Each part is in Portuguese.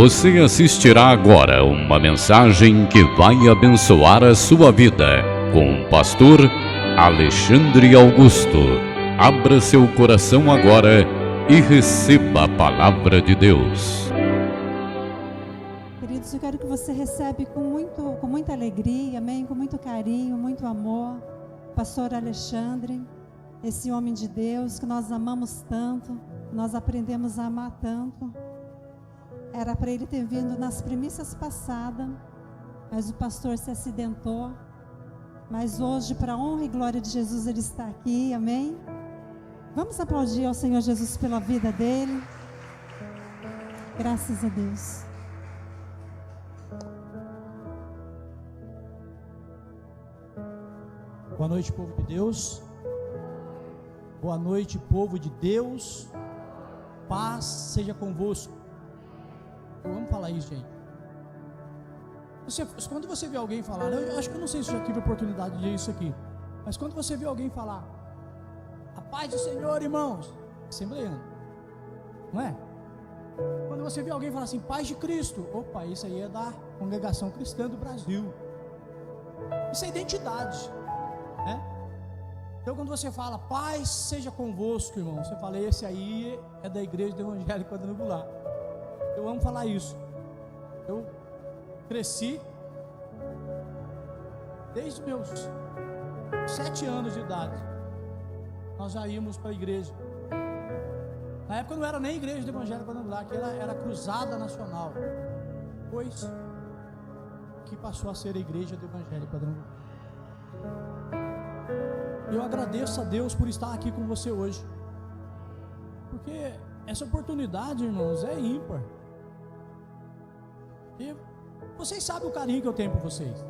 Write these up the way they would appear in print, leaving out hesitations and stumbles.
Você assistirá agora uma mensagem que vai abençoar a sua vida com o pastor Alexandre Augusto. Abra seu coração agora e receba a palavra de Deus. Queridos, eu quero que você receba com muita alegria, amém? Com muito carinho, muito amor, pastor Alexandre, esse homem de Deus que nós amamos tanto, nós aprendemos a amar tanto. Era para ele ter vindo nas primícias passadas, mas o pastor se acidentou. Mas hoje, para a honra e glória de Jesus, ele está aqui, amém? Vamos aplaudir ao Senhor Jesus pela vida dele. Graças a Deus. Boa noite, povo de Deus. Boa noite, povo de Deus. Paz seja convosco. Eu amo falar isso, gente. Quando você vê alguém falar, eu acho que eu não sei se eu já tive a oportunidade de dizer isso aqui, mas quando você vê alguém falar, a paz do Senhor, irmãos, assembleando, não é? Quando você vê alguém falar assim, paz de Cristo, opa, isso aí é da Congregação Cristã do Brasil. Isso é identidade, né? Então quando você fala, paz seja convosco, irmão, você fala, esse aí é da Igreja do Evangelho Quadrangular. Eu amo falar isso. Eu cresci desde os meus 7 anos de idade. Nós já íamos para a igreja. Na época não era nem Igreja do Evangelho Quadrangular, que era Cruzada Nacional. Depois que passou a ser a Igreja do Evangelho Quadrangular. Eu agradeço a Deus por estar aqui com você hoje. Porque essa oportunidade, irmãos, é ímpar. E vocês sabem o carinho que eu tenho por vocês.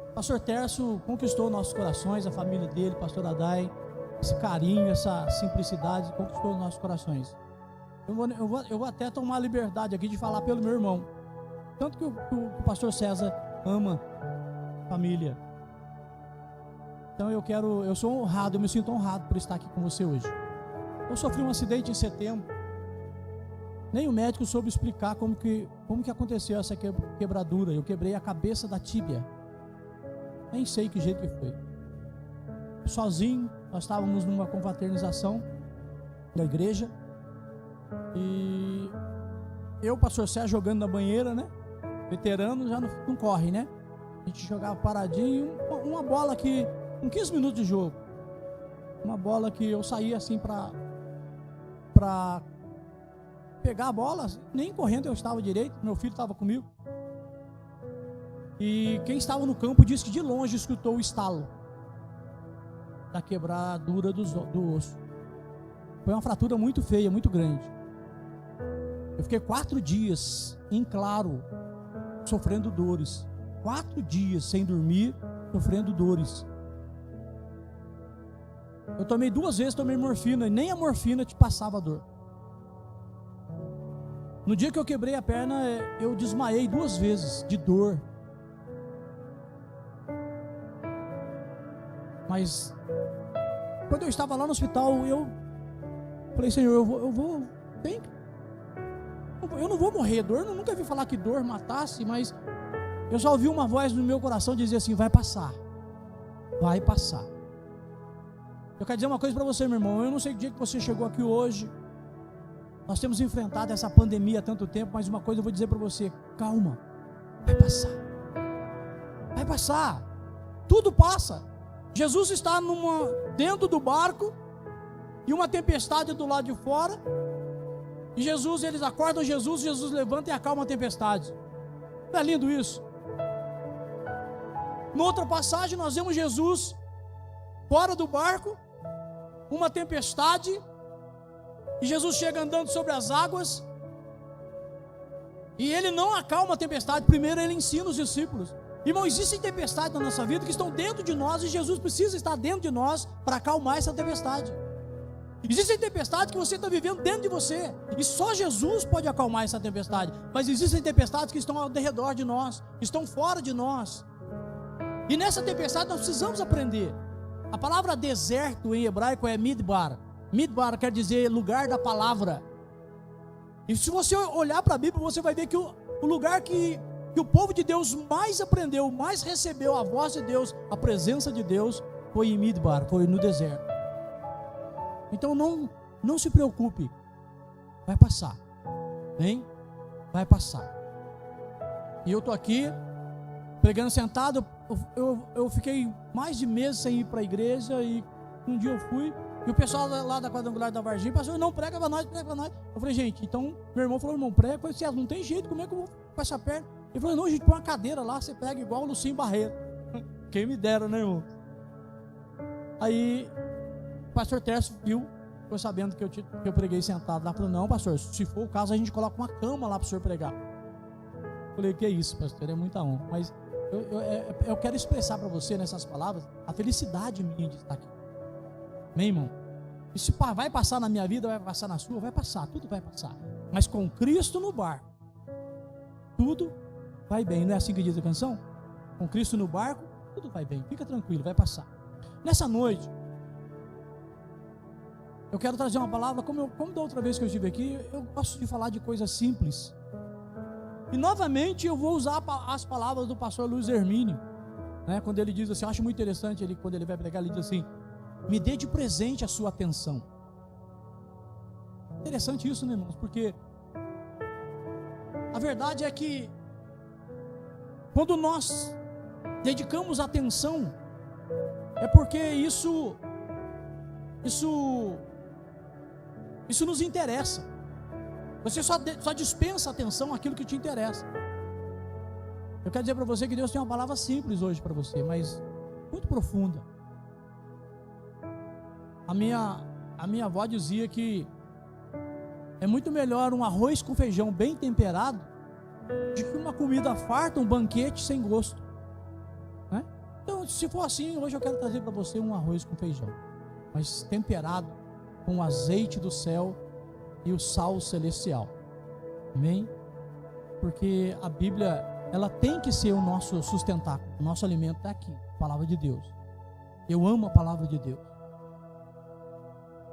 O pastor Tércio conquistou nossos corações, a família dele, pastor Adai. Esse carinho, essa simplicidade conquistou nossos corações. Eu vou até tomar a liberdade aqui de falar pelo meu irmão. Tanto que o pastor César ama a família. Então eu sou honrado, eu me sinto honrado por estar aqui com você hoje. Eu sofri um acidente em setembro. Nem o médico soube explicar como que aconteceu essa quebradura. Eu quebrei a cabeça da tíbia. Nem sei que jeito que foi. Sozinho, nós estávamos numa confraternização da igreja. E eu, pastor Sérgio, jogando na banheira, né? Veterano já não corre, né? A gente jogava paradinho. Uma bola que, com 15 minutos de jogo. Uma bola que eu saía assim para pegar a bola, nem correndo eu estava direito, meu filho estava comigo. E quem estava no campo disse que de longe escutou o estalo da quebradura do osso. Foi uma fratura muito feia, muito grande. Eu fiquei 4 dias em claro, sofrendo dores. 4 dias sem dormir, sofrendo dores. Eu tomei 2 vezes, morfina, e nem a morfina te passava dor. No dia que eu quebrei a perna, eu desmaiei 2 vezes de dor. Mas quando eu estava lá no hospital, eu falei, Senhor, eu não vou morrer. Dor, eu nunca vi falar que dor matasse, mas eu só ouvi uma voz no meu coração dizer assim, vai passar. Vai passar. Eu quero dizer uma coisa para você, meu irmão. Eu não sei que dia que você chegou aqui hoje. Nós temos enfrentado essa pandemia há tanto tempo, mas uma coisa eu vou dizer para você, calma, vai passar. Vai passar. Tudo passa. Jesus está dentro do barco e uma tempestade do lado de fora. E eles acordam Jesus levanta e acalma a tempestade. Não é lindo isso? Em outra passagem nós vemos Jesus fora do barco, uma tempestade, e Jesus chega andando sobre as águas, e ele não acalma a tempestade, primeiro ele ensina os discípulos. Irmão, existem tempestades na nossa vida que estão dentro de nós, e Jesus precisa estar dentro de nós para acalmar essa tempestade. Existem tempestades que você está vivendo dentro de você, e só Jesus pode acalmar essa tempestade. Mas existem tempestades que estão ao redor de nós, estão fora de nós, e nessa tempestade nós precisamos aprender. A palavra deserto em hebraico é midbar. Midbar quer dizer lugar da palavra. E se você olhar para a Bíblia, você vai ver que o lugar que o povo de Deus mais aprendeu, mais recebeu a voz de Deus, a presença de Deus, foi em Midbar, foi no deserto. Então não se preocupe, vai passar, hein? Vai passar. E eu estou aqui, pregando sentado, eu fiquei mais de meses sem ir para a igreja, e um dia eu fui, e o pessoal lá da quadrangular da Varginha, pastor, não, prega para nós, prega para nós. Eu falei, gente, então, meu irmão falou, irmão, prega. Eu falei, não tem jeito, como é que eu vou com essa perna? Ele falou, não, gente, põe uma cadeira lá, você prega igual o Lucinho Barreto. Quem me dera, né, irmão? Aí, o pastor Tércio viu, ficou sabendo que eu preguei sentado lá, falou, não, pastor, se for o caso, a gente coloca uma cama lá para o senhor pregar. Eu falei, que é isso, pastor, é muita honra. Mas eu quero expressar para você, nessas palavras, a felicidade minha de estar aqui. Amém, irmão? Isso vai passar na minha vida, vai passar na sua, vai passar, tudo vai passar. Mas com Cristo no barco, tudo vai bem. Não é assim que diz a canção? Com Cristo no barco, tudo vai bem. Fica tranquilo, vai passar. Nessa noite, eu quero trazer uma palavra, como da outra vez que eu estive aqui, eu gosto de falar de coisas simples. E novamente eu vou usar as palavras do pastor Luiz Hermínio, né? Quando ele diz assim, eu acho muito interessante, quando ele vai pregar, ele diz assim, me dê de presente a sua atenção. Interessante isso, né, irmãos? Porque a verdade é que quando nós dedicamos atenção, é porque isso nos interessa. Você só dispensa atenção àquilo que te interessa. Eu quero dizer para você que Deus tem uma palavra simples hoje para você, mas muito profunda. A minha avó dizia que é muito melhor um arroz com feijão bem temperado do que uma comida farta, um banquete sem gosto, né? Então, se for assim, hoje eu quero trazer para você um arroz com feijão, mas temperado com o azeite do céu e o sal celestial. Amém? Porque a Bíblia, ela tem que ser o nosso sustentáculo, o nosso alimento está aqui, a palavra de Deus. Eu amo a palavra de Deus.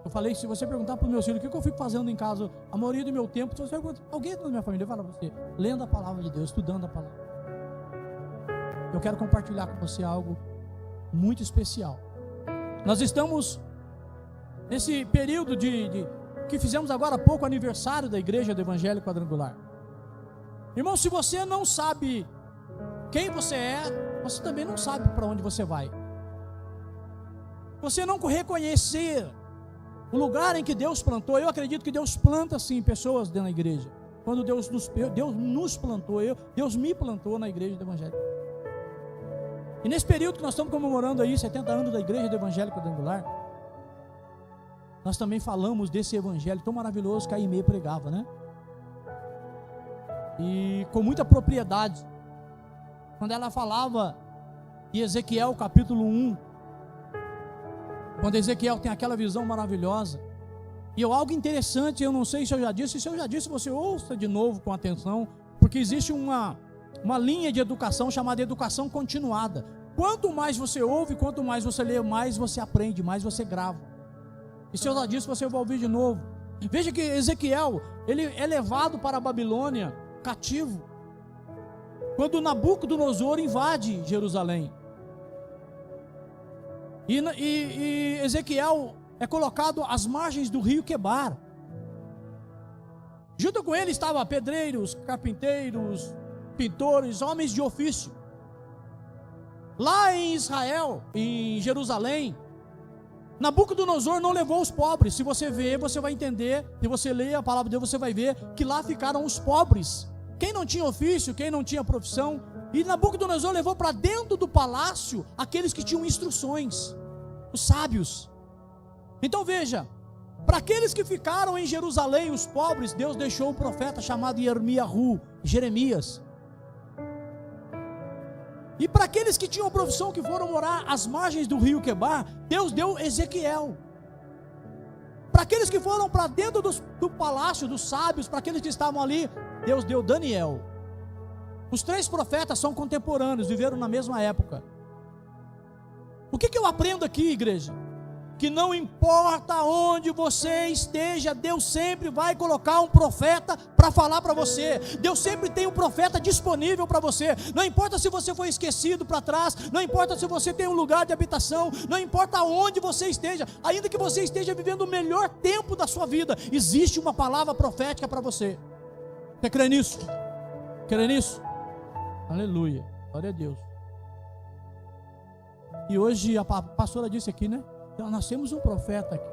Eu falei, se você perguntar para os meus filhos o que eu fico fazendo em casa, a maioria do meu tempo, se você perguntar, alguém da minha família fala para você, lendo a palavra de Deus, estudando a palavra. Eu quero compartilhar com você algo muito especial. Nós estamos nesse período que fizemos agora há pouco, aniversário da Igreja do Evangelho Quadrangular. Irmão, se você não sabe quem você é, você também não sabe para onde você vai. Você não reconhecer o lugar em que Deus plantou. Eu acredito que Deus planta sim pessoas dentro da igreja. Quando Deus nos plantou, Deus me plantou na Igreja do Evangelho. E nesse período que nós estamos comemorando aí 70 anos da Igreja do Evangelho Quadrangular, nós também falamos desse evangelho tão maravilhoso que a Aimee pregava, né? E com muita propriedade, quando ela falava em Ezequiel capítulo 1, quando Ezequiel tem aquela visão maravilhosa, e algo interessante, eu não sei se eu já disse, você ouça de novo com atenção, porque existe uma linha de educação chamada educação continuada. Quanto mais você ouve, quanto mais você lê, mais você aprende, mais você grava. E se eu já disse, você vai ouvir de novo. Veja que Ezequiel, ele é levado para a Babilônia, cativo, quando Nabucodonosor invade Jerusalém. E Ezequiel é colocado às margens do rio Quebar. Junto com ele estavam pedreiros, carpinteiros, pintores, homens de ofício. Lá em Israel, em Jerusalém, Nabucodonosor não levou os pobres. Se você ver, você vai entender. Se você ler a palavra de Deus, você vai ver que lá ficaram os pobres. Quem não tinha ofício, quem não tinha profissão. E Nabucodonosor levou para dentro do palácio aqueles que tinham instruções, os sábios. Então veja, para aqueles que ficaram em Jerusalém, os pobres, Deus deixou um profeta chamado Jeremias. E para aqueles que tinham profissão, que foram morar às margens do rio Quebar, Deus deu Ezequiel. Para aqueles que foram para dentro do palácio dos sábios, para aqueles que estavam ali, Deus deu Daniel. Os 3 profetas são contemporâneos, viveram na mesma época. O que eu aprendo aqui, igreja? que não importa onde você esteja, Deus sempre vai colocar um profeta para falar para você. Deus sempre tem um profeta disponível para você. Não importa se você foi esquecido para trás, não importa se você tem um lugar de habitação, não importa onde você esteja, ainda que você esteja vivendo o melhor tempo da sua vida, existe uma palavra profética para você. Você crê nisso? Crê nisso? Aleluia, glória a Deus. E hoje a pastora disse aqui, né? Então, nós temos um profeta aqui.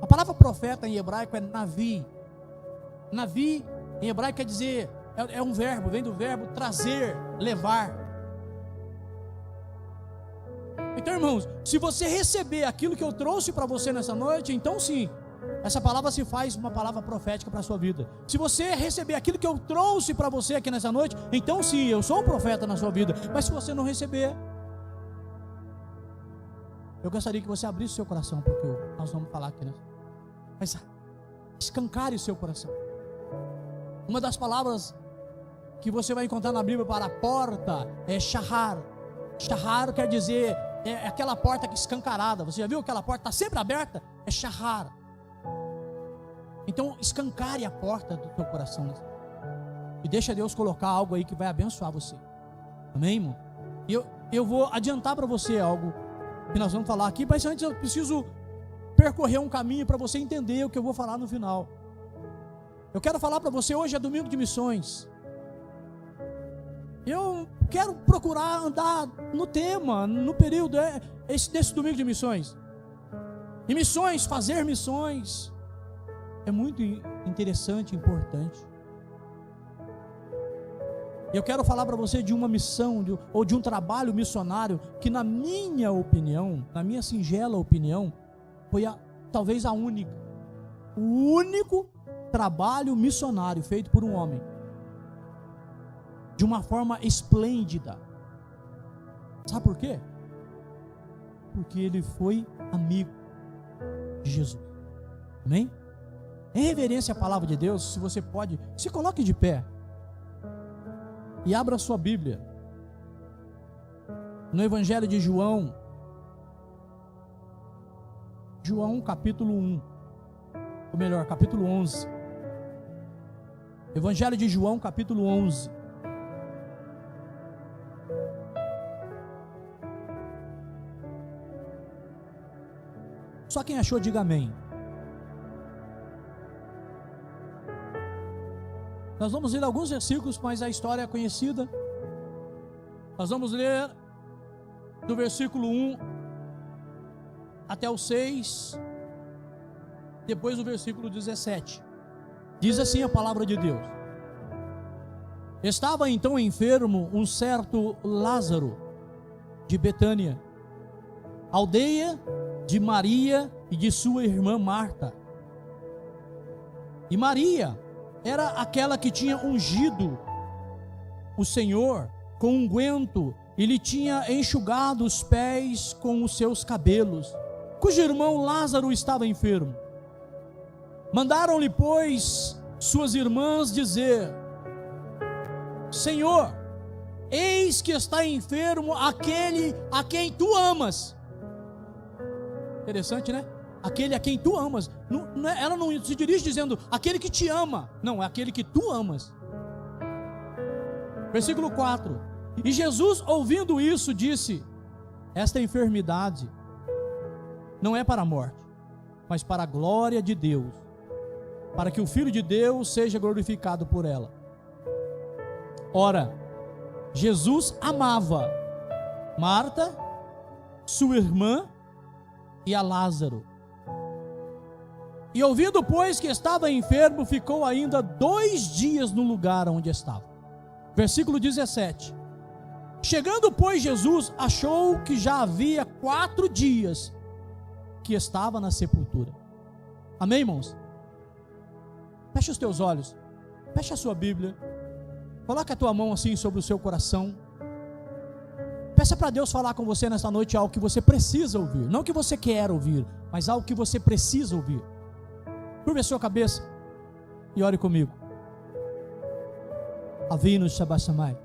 A palavra profeta em hebraico é navi. Navi em hebraico quer dizer, é um verbo, vem do verbo trazer, levar. Então, irmãos, se você receber aquilo que eu trouxe para você nessa noite, então sim, essa palavra se faz uma palavra profética para a sua vida. Se você receber aquilo que eu trouxe para você aqui nessa noite, então sim, eu sou um profeta na sua vida. Mas se você não receber, eu gostaria que você abrisse o seu coração, porque nós vamos falar aqui, né? Mas escancare o seu coração. Uma das palavras que você vai encontrar na Bíblia para a porta é shahar. Shahar quer dizer, é aquela porta que escancarada. Você já viu aquela porta está sempre aberta? É shahar. Então escancare a porta do teu coração, né? E deixa Deus colocar algo aí que vai abençoar você. Amém, irmão? E eu vou adiantar para você algo que nós vamos falar aqui, mas antes eu preciso percorrer um caminho para você entender o que eu vou falar no final. Eu quero falar para você, hoje é domingo de missões. Eu quero procurar andar no tema, no período desse domingo de missões. E missões, fazer missões, é muito interessante e importante. Eu quero falar para você de uma missão, ou de um trabalho missionário, que na minha opinião, na minha singela opinião, foi talvez a única. O único trabalho missionário feito por um homem. De uma forma esplêndida. Sabe por quê? Porque ele foi amigo de Jesus. Amém? Em reverência à palavra de Deus, se você pode, se coloque de pé. E abra sua Bíblia no Evangelho de João, capítulo 1, ou melhor, capítulo 11. Evangelho de João, capítulo 11. Só quem achou, diga amém. Nós vamos ler alguns versículos, mas a história é conhecida. Nós vamos ler do versículo 1 até o 6, depois do versículo 17. Diz assim a palavra de Deus: Estava então enfermo um certo Lázaro de Betânia, aldeia de Maria e de sua irmã Marta. E Maria era aquela que tinha ungido o Senhor com unguento e lhe tinha enxugado os pés com os seus cabelos, cujo irmão Lázaro estava enfermo. Mandaram-lhe, pois, suas irmãs dizer: Senhor, eis que está enfermo aquele a quem tu amas. Interessante, né? Aquele a quem tu amas. Ela não se dirige dizendo aquele que te ama. Não, é aquele que tu amas. Versículo 4. E Jesus, ouvindo isso, disse: Esta enfermidade não é para a morte, mas para a glória de Deus, para que o Filho de Deus seja glorificado por ela. Ora, Jesus amava Marta, sua irmã e a Lázaro. E ouvindo, pois, que estava enfermo, ficou ainda 2 dias no lugar onde estava. Versículo 17. Chegando, pois, Jesus achou que já havia 4 dias que estava na sepultura. Amém, irmãos? Feche os teus olhos, feche a sua Bíblia, coloque a tua mão assim sobre o seu coração. Peça para Deus falar com você nessa noite algo que você precisa ouvir, não que você quer ouvir, mas algo que você precisa ouvir. Curva a sua cabeça e ore comigo. Avinu Shabashamai.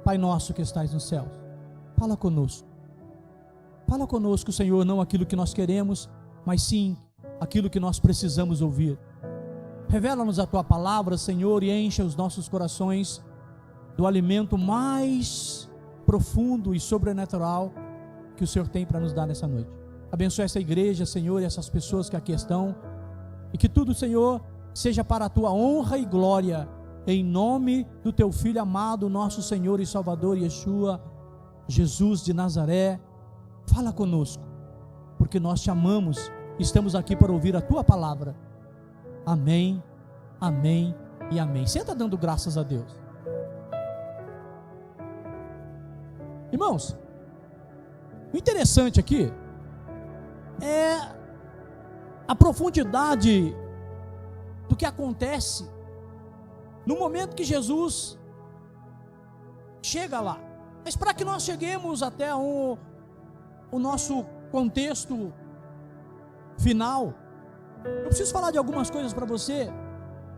Pai nosso que estais nos céus, fala conosco. Fala conosco, Senhor, não aquilo que nós queremos, mas sim aquilo que nós precisamos ouvir. Revela-nos a Tua palavra, Senhor, e encha os nossos corações do alimento mais profundo e sobrenatural que o Senhor tem para nos dar nessa noite. Abençoe essa igreja, Senhor, e essas pessoas que aqui estão, e que tudo, Senhor, seja para a Tua honra e glória, em nome do Teu Filho amado, nosso Senhor e Salvador, Yeshua, Jesus de Nazaré. Fala conosco, porque nós Te amamos, estamos aqui para ouvir a Tua palavra. Amém, amém e amém. Senta dando graças a Deus. Irmãos, o interessante aqui é a profundidade do que acontece no momento que Jesus chega lá. Mas para que nós cheguemos até o nosso contexto final, eu preciso falar de algumas coisas para você.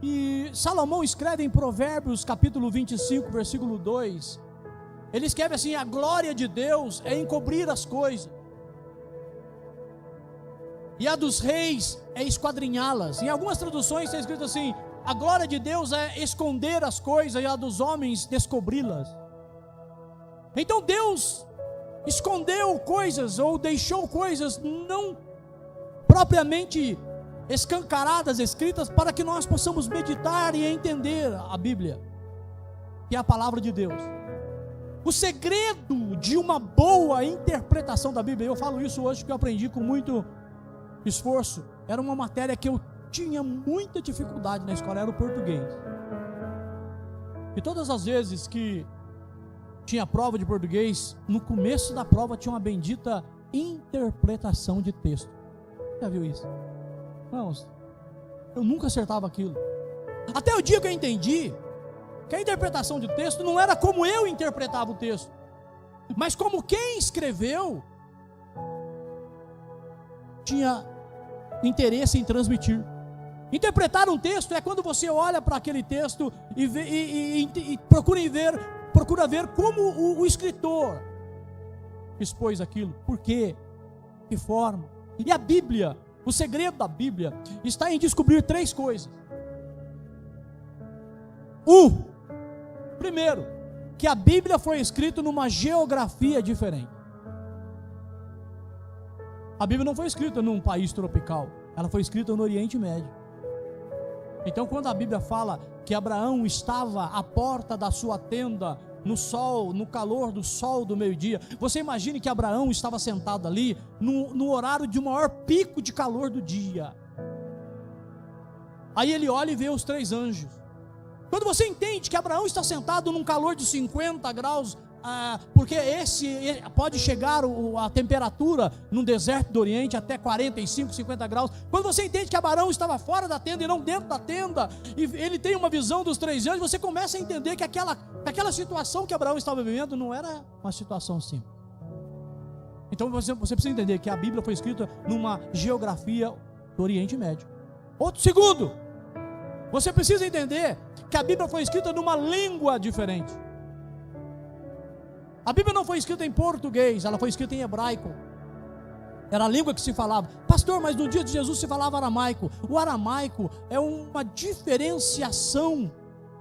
E Salomão escreve em Provérbios capítulo 25, versículo 2, ele escreve assim: a glória de Deus é encobrir as coisas, e a dos reis é esquadrinhá-las. Em algumas traduções está escrito assim: a glória de Deus é esconder as coisas, e a dos homens descobri-las. Então Deus escondeu coisas, ou deixou coisas não propriamente escancaradas, escritas, para que nós possamos meditar e entender a Bíblia, que é a palavra de Deus. O segredo de uma boa interpretação da Bíblia, eu falo isso hoje que eu aprendi com muito esforço, era uma matéria que eu tinha muita dificuldade na escola, era o português. E todas as vezes que tinha prova de português, no começo da prova tinha uma bendita interpretação de texto. Já viu isso? Irmãos, eu nunca acertava aquilo. Até o dia que eu entendi que a interpretação de texto não era como eu interpretava o texto, mas como quem escreveu tinha interesse em transmitir. Interpretar um texto é quando você olha para aquele texto e procura ver como o escritor expôs aquilo, por quê, que forma. E a Bíblia, o segredo da Bíblia está em descobrir três coisas. Primeiro, que a Bíblia foi escrita numa geografia diferente. A Bíblia não foi escrita num país tropical, ela foi escrita no Oriente Médio. Então, quando a Bíblia fala que Abraão estava à porta da sua tenda, no sol, no calor do sol do meio-dia, você imagine que Abraão estava sentado ali no horário de maior pico de calor do dia. Aí ele olha e vê os três anjos. Quando você entende que Abraão está sentado num calor de 50 graus, porque pode chegar a temperatura no deserto do Oriente até 45, 50 graus. Quando você entende que Abraão estava fora da tenda e não dentro da tenda, e ele tem uma visão dos três anjos, você começa a entender que aquela situação que Abraão estava vivendo não era uma situação simples. Então você precisa entender que a Bíblia foi escrita numa geografia do Oriente Médio. Segundo, você precisa entender que a Bíblia foi escrita numa língua diferente. A Bíblia não foi escrita em português, ela foi escrita em hebraico. Era a língua que se falava. Pastor, mas no dia de Jesus se falava aramaico. O aramaico é uma diferenciação,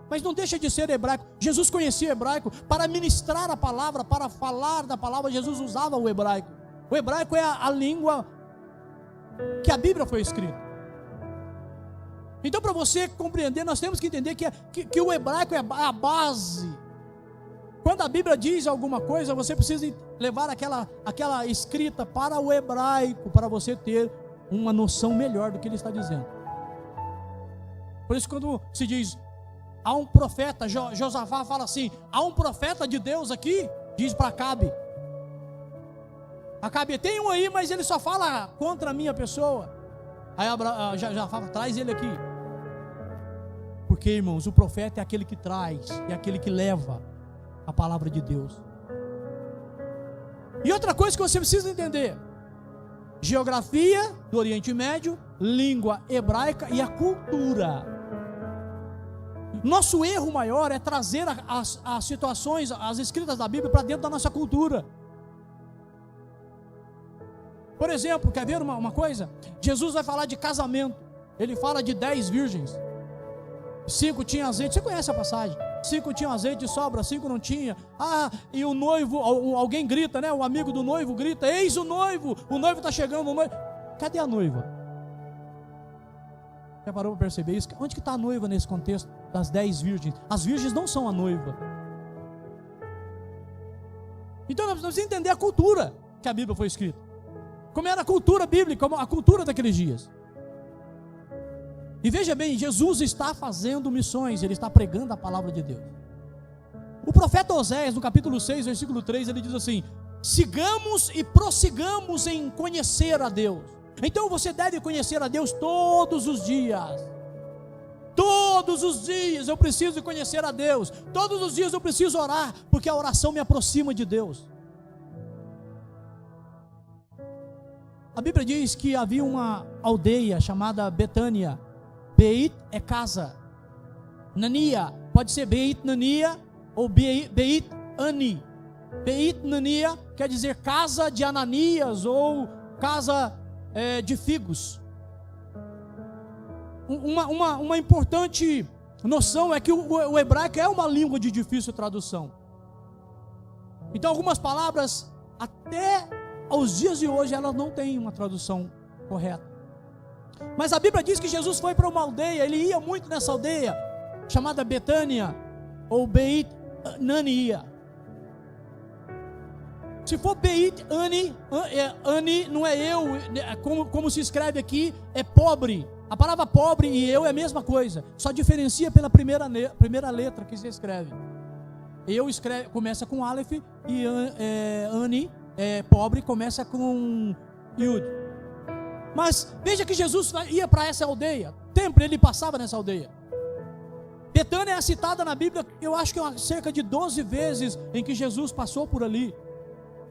mas não deixa de ser hebraico. Jesus conhecia hebraico. Para ministrar a palavra, para falar da palavra, Jesus usava o hebraico. O hebraico é a língua que a Bíblia foi escrita. Então, para você compreender, nós temos que entender que o hebraico é a base. Quando a Bíblia diz alguma coisa, você precisa levar aquela escrita para o hebraico, para você ter uma noção melhor do que ele está dizendo. Por isso, quando se diz, há um profeta, Josafá fala assim, há um profeta de Deus aqui, diz para Acabe. Acabe, tem um aí, mas ele só fala contra a minha pessoa. Aí Josafá traz ele aqui. Porque, irmãos, o profeta é aquele que traz, é aquele que leva a palavra de Deus. E outra coisa que você precisa entender: geografia do Oriente Médio, língua hebraica e a cultura. Nosso erro maior é trazer as situações, as escritas da Bíblia para dentro da nossa cultura. Por exemplo, quer ver uma coisa? Jesus vai falar de casamento. Ele fala de 10 virgens. 5 tinham azeite. Você conhece a passagem? 5 tinham azeite de sobra, 5 não tinha. E o noivo, alguém grita, né? O amigo do noivo grita: eis o noivo está chegando, o noivo. Cadê a noiva? Já parou para perceber isso? Onde que está a noiva nesse contexto das 10 virgens? As virgens não são a noiva. Então nós precisamos entender a cultura que a Bíblia foi escrita. Como era a cultura bíblica, como a cultura daqueles dias. E veja bem, Jesus está fazendo missões, ele está pregando a palavra de Deus. O profeta Oséias, no capítulo 6, versículo 3, ele diz assim: sigamos e prossigamos em conhecer a Deus. Então você deve conhecer a Deus todos os dias. Todos os dias eu preciso conhecer a Deus. Todos os dias eu preciso orar, porque a oração me aproxima de Deus. A Bíblia diz que havia uma aldeia chamada Betânia. Beit é casa. Nania, pode ser Beit Nania ou Beit Ani. Beit Nania quer dizer casa de Ananias ou casa de figos. Uma importante noção é que o hebraico é uma língua de difícil tradução. Então algumas palavras, até aos dias de hoje, elas não têm uma tradução correta. Mas a Bíblia diz que Jesus foi para uma aldeia, ele ia muito nessa aldeia, chamada Betânia, ou Beit Nania. Se for Beit Ani, Ani não é eu, como se escreve aqui, é pobre. A palavra pobre e eu é a mesma coisa, só diferencia pela primeira letra que se escreve. Eu começa com Aleph e Ani, pobre, começa com Yud. Mas veja que Jesus ia para essa aldeia, sempre ele passava nessa aldeia. Betânia é citada na Bíblia, eu acho que cerca de 12 vezes em que Jesus passou por ali,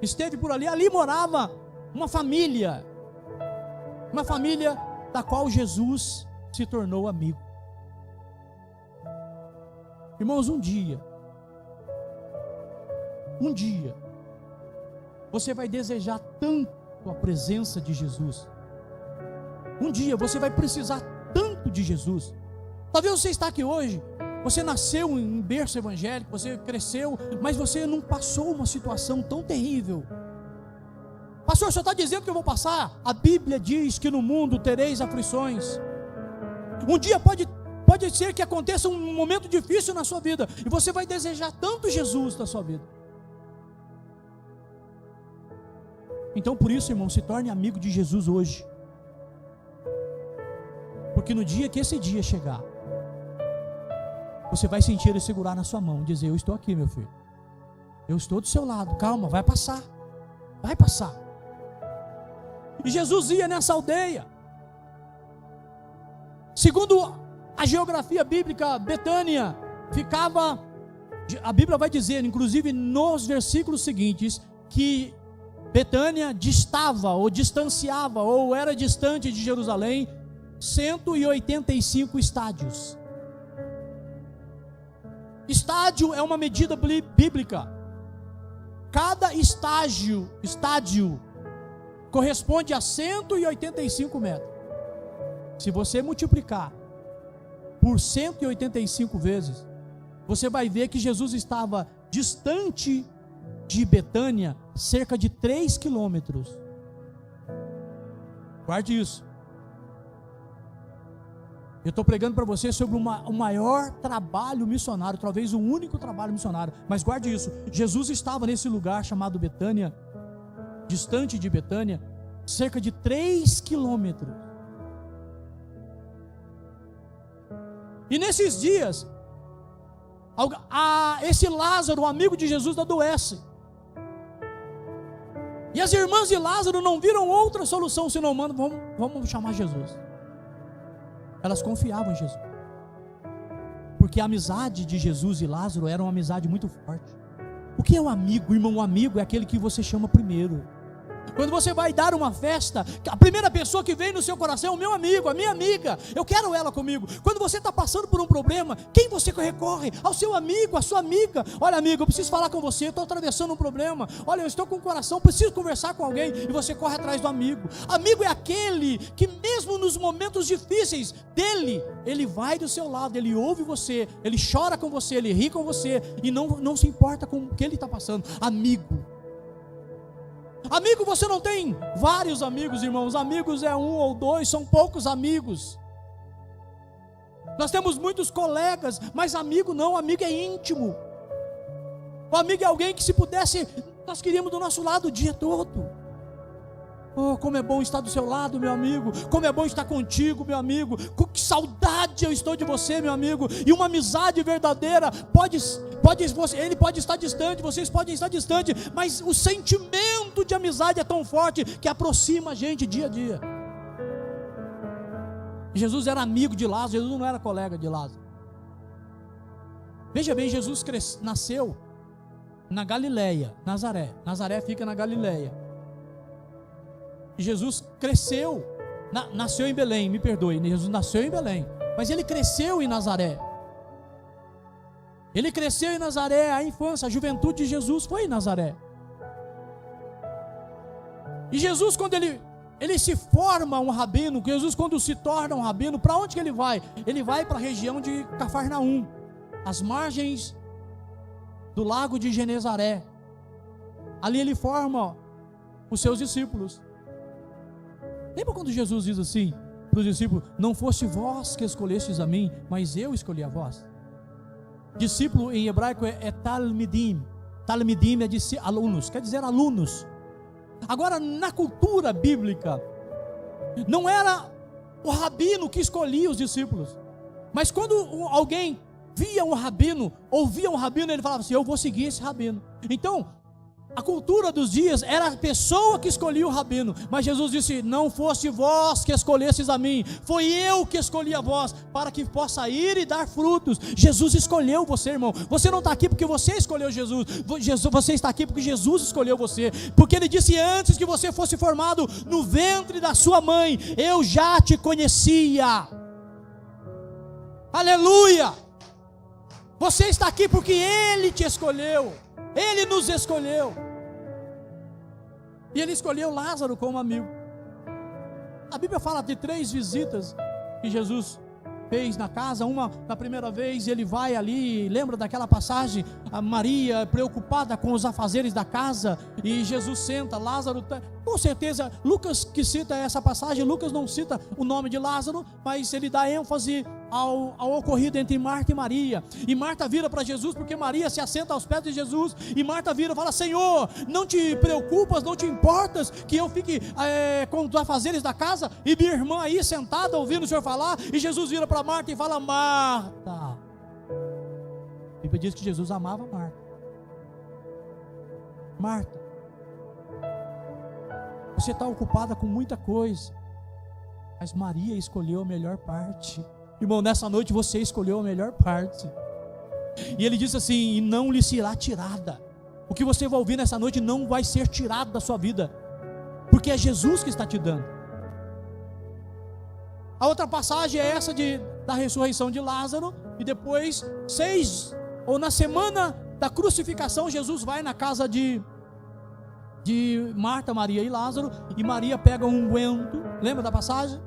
esteve por ali. Ali morava uma família da qual Jesus se tornou amigo. Irmãos, um dia você vai desejar tanto a presença de Jesus. Um dia você vai precisar tanto de Jesus. Talvez você está aqui hoje, você nasceu em berço evangélico, você cresceu, mas você não passou uma situação tão terrível. Pastor, o senhor está dizendo que eu vou passar? A Bíblia diz que no mundo tereis aflições. Um dia pode ser que aconteça um momento difícil na sua vida, e você vai desejar tanto Jesus na sua vida. Então por isso, irmão, se torne amigo de Jesus hoje. Porque no dia que esse dia chegar, você vai sentir ele segurar na sua mão e dizer: eu estou aqui, meu filho, eu estou do seu lado, calma, vai passar, vai passar. E Jesus ia nessa aldeia. Segundo a geografia bíblica, Betânia ficava, a Bíblia vai dizer, inclusive nos versículos seguintes, que Betânia distava, ou distanciava, ou era distante de Jerusalém 185 estádios. Estádio é uma medida bíblica. Cada estádio corresponde a 185 metros. Se você multiplicar por 185 vezes, você vai ver que Jesus estava distante de Betânia cerca de 3 quilômetros. Guarde isso. Eu estou pregando para você sobre o maior trabalho missionário, talvez o único trabalho missionário, mas guarde isso: Jesus estava nesse lugar chamado Betânia, distante de Betânia, cerca de 3 quilômetros. E nesses dias, esse Lázaro, o amigo de Jesus, adoece. E as irmãs de Lázaro não viram outra solução senão: vamos chamar Jesus. Elas confiavam em Jesus, porque a amizade de Jesus e Lázaro era uma amizade muito forte. O que é um amigo, irmão? Um amigo é aquele que você chama primeiro. Quando você vai dar uma festa, a primeira pessoa que vem no seu coração é o meu amigo, a minha amiga. Eu quero ela comigo. Quando você está passando por um problema, quem você recorre? Ao seu amigo, à sua amiga. Olha, amigo, eu preciso falar com você, estou atravessando um problema. Olha, eu estou com o coração, preciso conversar com alguém. E você corre atrás do amigo. Amigo é aquele que mesmo nos momentos difíceis dele, ele vai do seu lado, ele ouve você, ele chora com você, ele ri com você e não se importa com o que ele está passando. Amigo. Amigo, você não tem vários amigos, irmãos. Amigos é um ou dois, são poucos amigos. Nós temos muitos colegas, mas amigo não, amigo é íntimo. O amigo é alguém que, se pudesse, nós queríamos do nosso lado o dia todo. Oh, como é bom estar do seu lado, meu amigo. Como é bom estar contigo, meu amigo. Com que saudade eu estou de você, meu amigo. E uma amizade verdadeira ele pode estar distante, vocês podem estar distantes, mas o sentimento de amizade é tão forte que aproxima a gente dia a dia. Jesus era amigo de Lázaro, Jesus não era colega de Lázaro. Veja bem, Jesus nasceu na Galileia, Nazaré. Nazaré fica na Galileia. E Jesus cresceu, nasceu em Belém, me perdoe, Jesus nasceu em Belém, mas ele cresceu em Nazaré. Ele cresceu em Nazaré, a infância, a juventude de Jesus foi em Nazaré. E Jesus, quando ele se forma um rabino, Jesus quando se torna um rabino, para onde que ele vai? Ele vai para a região de Cafarnaum, as margens do lago de Genezaré. Ali ele forma os seus discípulos. Lembra quando Jesus diz assim para os discípulos: não fosse vós que escolhestes a mim, mas eu escolhi a vós? Discípulo em hebraico é talmidim. Talmidim é de alunos, quer dizer alunos. Agora, na cultura bíblica, não era o rabino que escolhia os discípulos, mas quando alguém via um rabino, ouvia um rabino, ele falava assim: eu vou seguir esse rabino. Então, a cultura dos dias era a pessoa que escolhia o rabino, mas Jesus disse: não fosse vós que escolhestes a mim, foi eu que escolhi a vós, para que possa ir e dar frutos. Jesus escolheu você, irmão. Você não está aqui porque você escolheu Jesus, você está aqui porque Jesus escolheu você, porque ele disse: antes que você fosse formado no ventre da sua mãe, eu já te conhecia. Aleluia! Você está aqui porque ele te escolheu. Ele nos escolheu. E ele escolheu Lázaro como amigo. A Bíblia fala de 3 visitas que Jesus fez na casa. Uma, na primeira vez, ele vai ali, lembra daquela passagem? A Maria preocupada com os afazeres da casa, e Jesus senta, Lázaro, com certeza, Lucas que cita essa passagem, Lucas não cita o nome de Lázaro, mas ele dá ênfase ao ocorrido entre Marta e Maria. E Marta vira para Jesus, porque Maria se assenta aos pés de Jesus, e Marta vira e fala: Senhor, não te preocupas, não te importas que eu fique com os afazeres da casa, e minha irmã aí sentada ouvindo o Senhor falar? E Jesus vira para Marta e fala: Marta. A Bíblia diz que Jesus amava Marta. Marta, você está ocupada com muita coisa, mas Maria escolheu a melhor parte. Irmão, nessa noite você escolheu a melhor parte. E ele diz assim: e não lhe será tirada. O que você vai ouvir nessa noite não vai ser tirado da sua vida, porque é Jesus que está te dando. A outra passagem é essa da ressurreição de Lázaro. E depois, na semana da crucificação, Jesus vai na casa de Marta, Maria e Lázaro, e Maria pega um unguento. Lembra da passagem?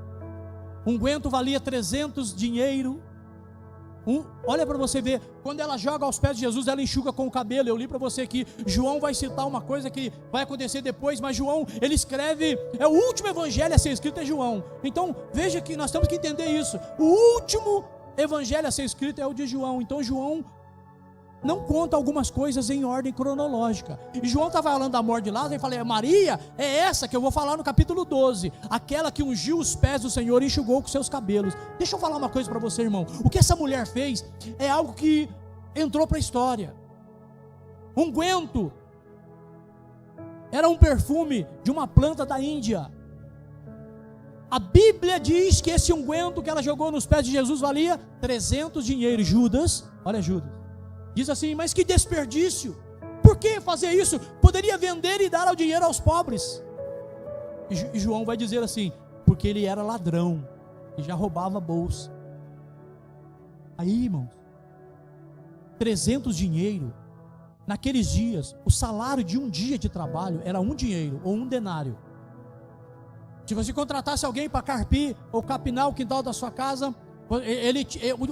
Um unguento valia 300 dinheiro. Olha para você ver, quando ela joga aos pés de Jesus, ela enxuga com o cabelo. Eu li para você que João vai citar uma coisa que vai acontecer depois, mas João, ele escreve, o último evangelho a ser escrito é João. Então veja que nós temos que entender isso. O último evangelho a ser escrito é o de João. Então João não conta algumas coisas em ordem cronológica. E João estava falando da morte de Lázaro, e falei: Maria é essa que eu vou falar no capítulo 12, aquela que ungiu os pés do Senhor e enxugou com seus cabelos. Deixa eu falar uma coisa para você, irmão. O que essa mulher fez é algo que entrou para a história. Unguento era um perfume de uma planta da Índia. A Bíblia diz que esse unguento que ela jogou nos pés de Jesus valia 300 dinheiros. Judas, olha Judas, diz assim: mas que desperdício, por que fazer isso? Poderia vender e dar o dinheiro aos pobres. E João vai dizer assim, porque ele era ladrão e já roubava a bolsa. Aí, irmãos, 300 dinheiro. Naqueles dias, o salário de um dia de trabalho era 1 dinheiro ou 1 denário. Se você contratasse alguém para carpir ou capinar o quintal da sua casa,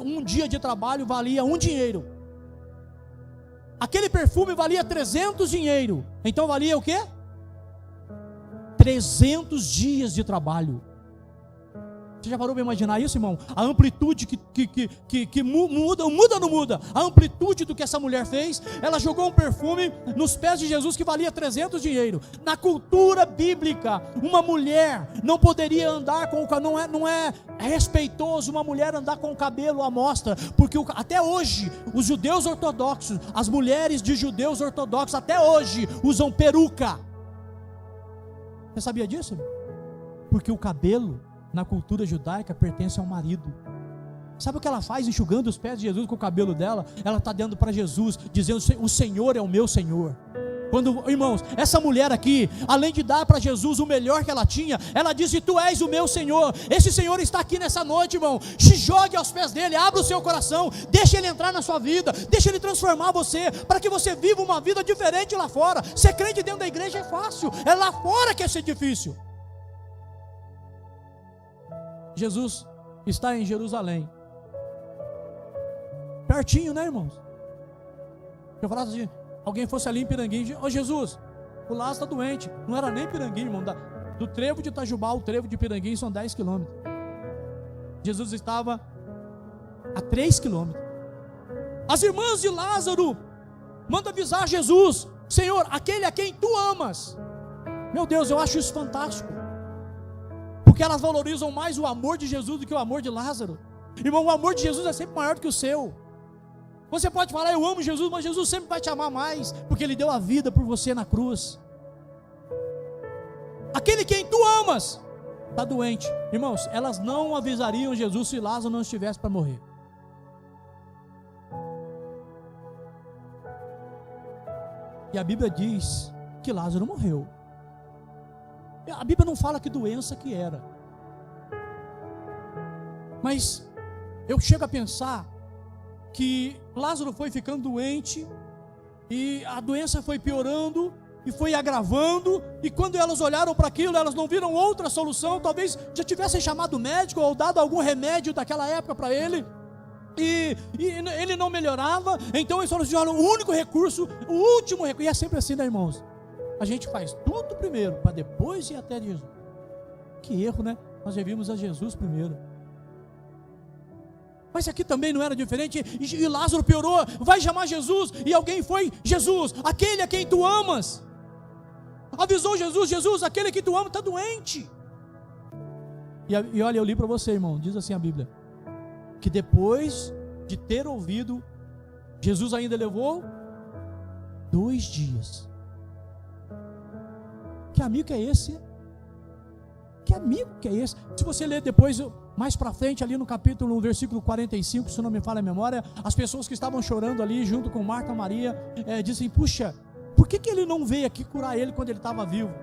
um dia de trabalho valia 1 dinheiro. Aquele perfume valia 300 dinheiro. Então valia o quê? 300 dias de trabalho. Você já parou para imaginar isso, irmão? A amplitude que muda ou não muda? A amplitude do que essa mulher fez. Ela jogou um perfume nos pés de Jesus que valia 300 dinheiro. Na cultura bíblica, uma mulher não poderia andar com não é respeitoso uma mulher andar com o cabelo à mostra, porque até hoje os judeus ortodoxos, as mulheres de judeus ortodoxos até hoje usam peruca. Você sabia disso? Porque o cabelo na cultura judaica pertence ao marido. Sabe o que ela faz enxugando os pés de Jesus com o cabelo dela? Ela está dando para Jesus, dizendo: o Senhor é o meu Senhor. Quando, irmãos, essa mulher aqui, além de dar para Jesus o melhor que ela tinha, ela disse: tu és o meu Senhor. Esse Senhor está aqui nessa noite, irmão. Se jogue aos pés dele, abra o seu coração, deixa ele entrar na sua vida, deixa ele transformar você, para que você viva uma vida diferente lá fora. Ser crente dentro da igreja é fácil, é lá fora que é ser difícil. Jesus está em Jerusalém, pertinho, né, irmãos? Eu falava assim, alguém fosse ali em Piranguinho: ô Jesus, o Lázaro está doente. Não era nem Piranguinho, irmão. Do trevo de Itajubá ao trevo de Piranguinho são 10 quilômetros. Jesus estava a 3 quilômetros. As irmãs de Lázaro mandam avisar Jesus: Senhor, aquele a quem tu amas. Meu Deus, eu acho isso fantástico, porque elas valorizam mais o amor de Jesus do que o amor de Lázaro. Irmão, o amor de Jesus é sempre maior do que o seu. Você pode falar: eu amo Jesus, mas Jesus sempre vai te amar mais, porque Ele deu a vida por você na cruz. Aquele quem tu amas está doente. Irmãos, elas não avisariam Jesus se Lázaro não estivesse para morrer. E a Bíblia diz que Lázaro morreu. A Bíblia não fala que doença que era, mas eu chego a pensar que Lázaro foi ficando doente, e a doença foi piorando, e foi agravando, e quando elas olharam para aquilo, elas não viram outra solução. Talvez já tivessem chamado o médico, ou dado algum remédio daquela época para ele, e ele não melhorava. Então eles falaram assim: olha, o único recurso, o último recurso. E é sempre assim, né, irmãos? A gente faz tudo primeiro, para depois ir até Jesus. Que erro, né? Nós devemos a Jesus primeiro. Mas aqui também não era diferente, e Lázaro piorou. Vai chamar Jesus, e alguém foi: Jesus, aquele a quem tu amas. Avisou Jesus: Jesus, aquele que tu amas está doente. E olha, eu li para você, irmão, diz assim a Bíblia, que depois de ter ouvido, Jesus ainda levou 2 dias. Que amigo que é esse? Que amigo que é esse? Se você ler depois, mais para frente, ali no capítulo, no versículo 45, se não me falha a memória, as pessoas que estavam chorando ali, junto com Marta e Maria, dizem: puxa, por que ele não veio aqui curar ele quando ele estava vivo?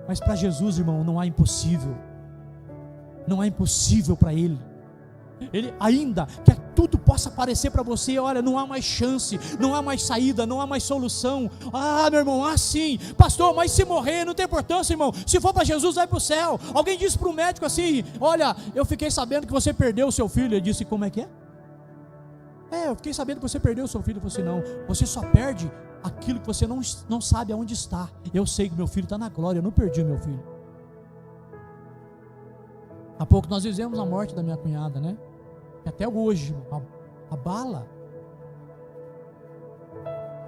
Mas para Jesus, irmão, não há impossível. Não há impossível para Ele. Ele, ainda que tudo possa parecer para você: olha, não há mais chance, não há mais saída, não há mais solução. Ah, meu irmão, sim, pastor, mas se morrer não tem importância, irmão. Se for para Jesus, vai para o céu. Alguém disse para o médico assim: olha, eu fiquei sabendo que você perdeu o seu filho. Ele disse: como é que é? Eu fiquei sabendo que você perdeu o seu filho. Ele falou assim: não, você só perde aquilo que você não sabe aonde está. Eu sei que meu filho está na glória, eu não perdi meu filho. Há pouco nós fizemos a morte da minha cunhada, né? Até hoje, a bala.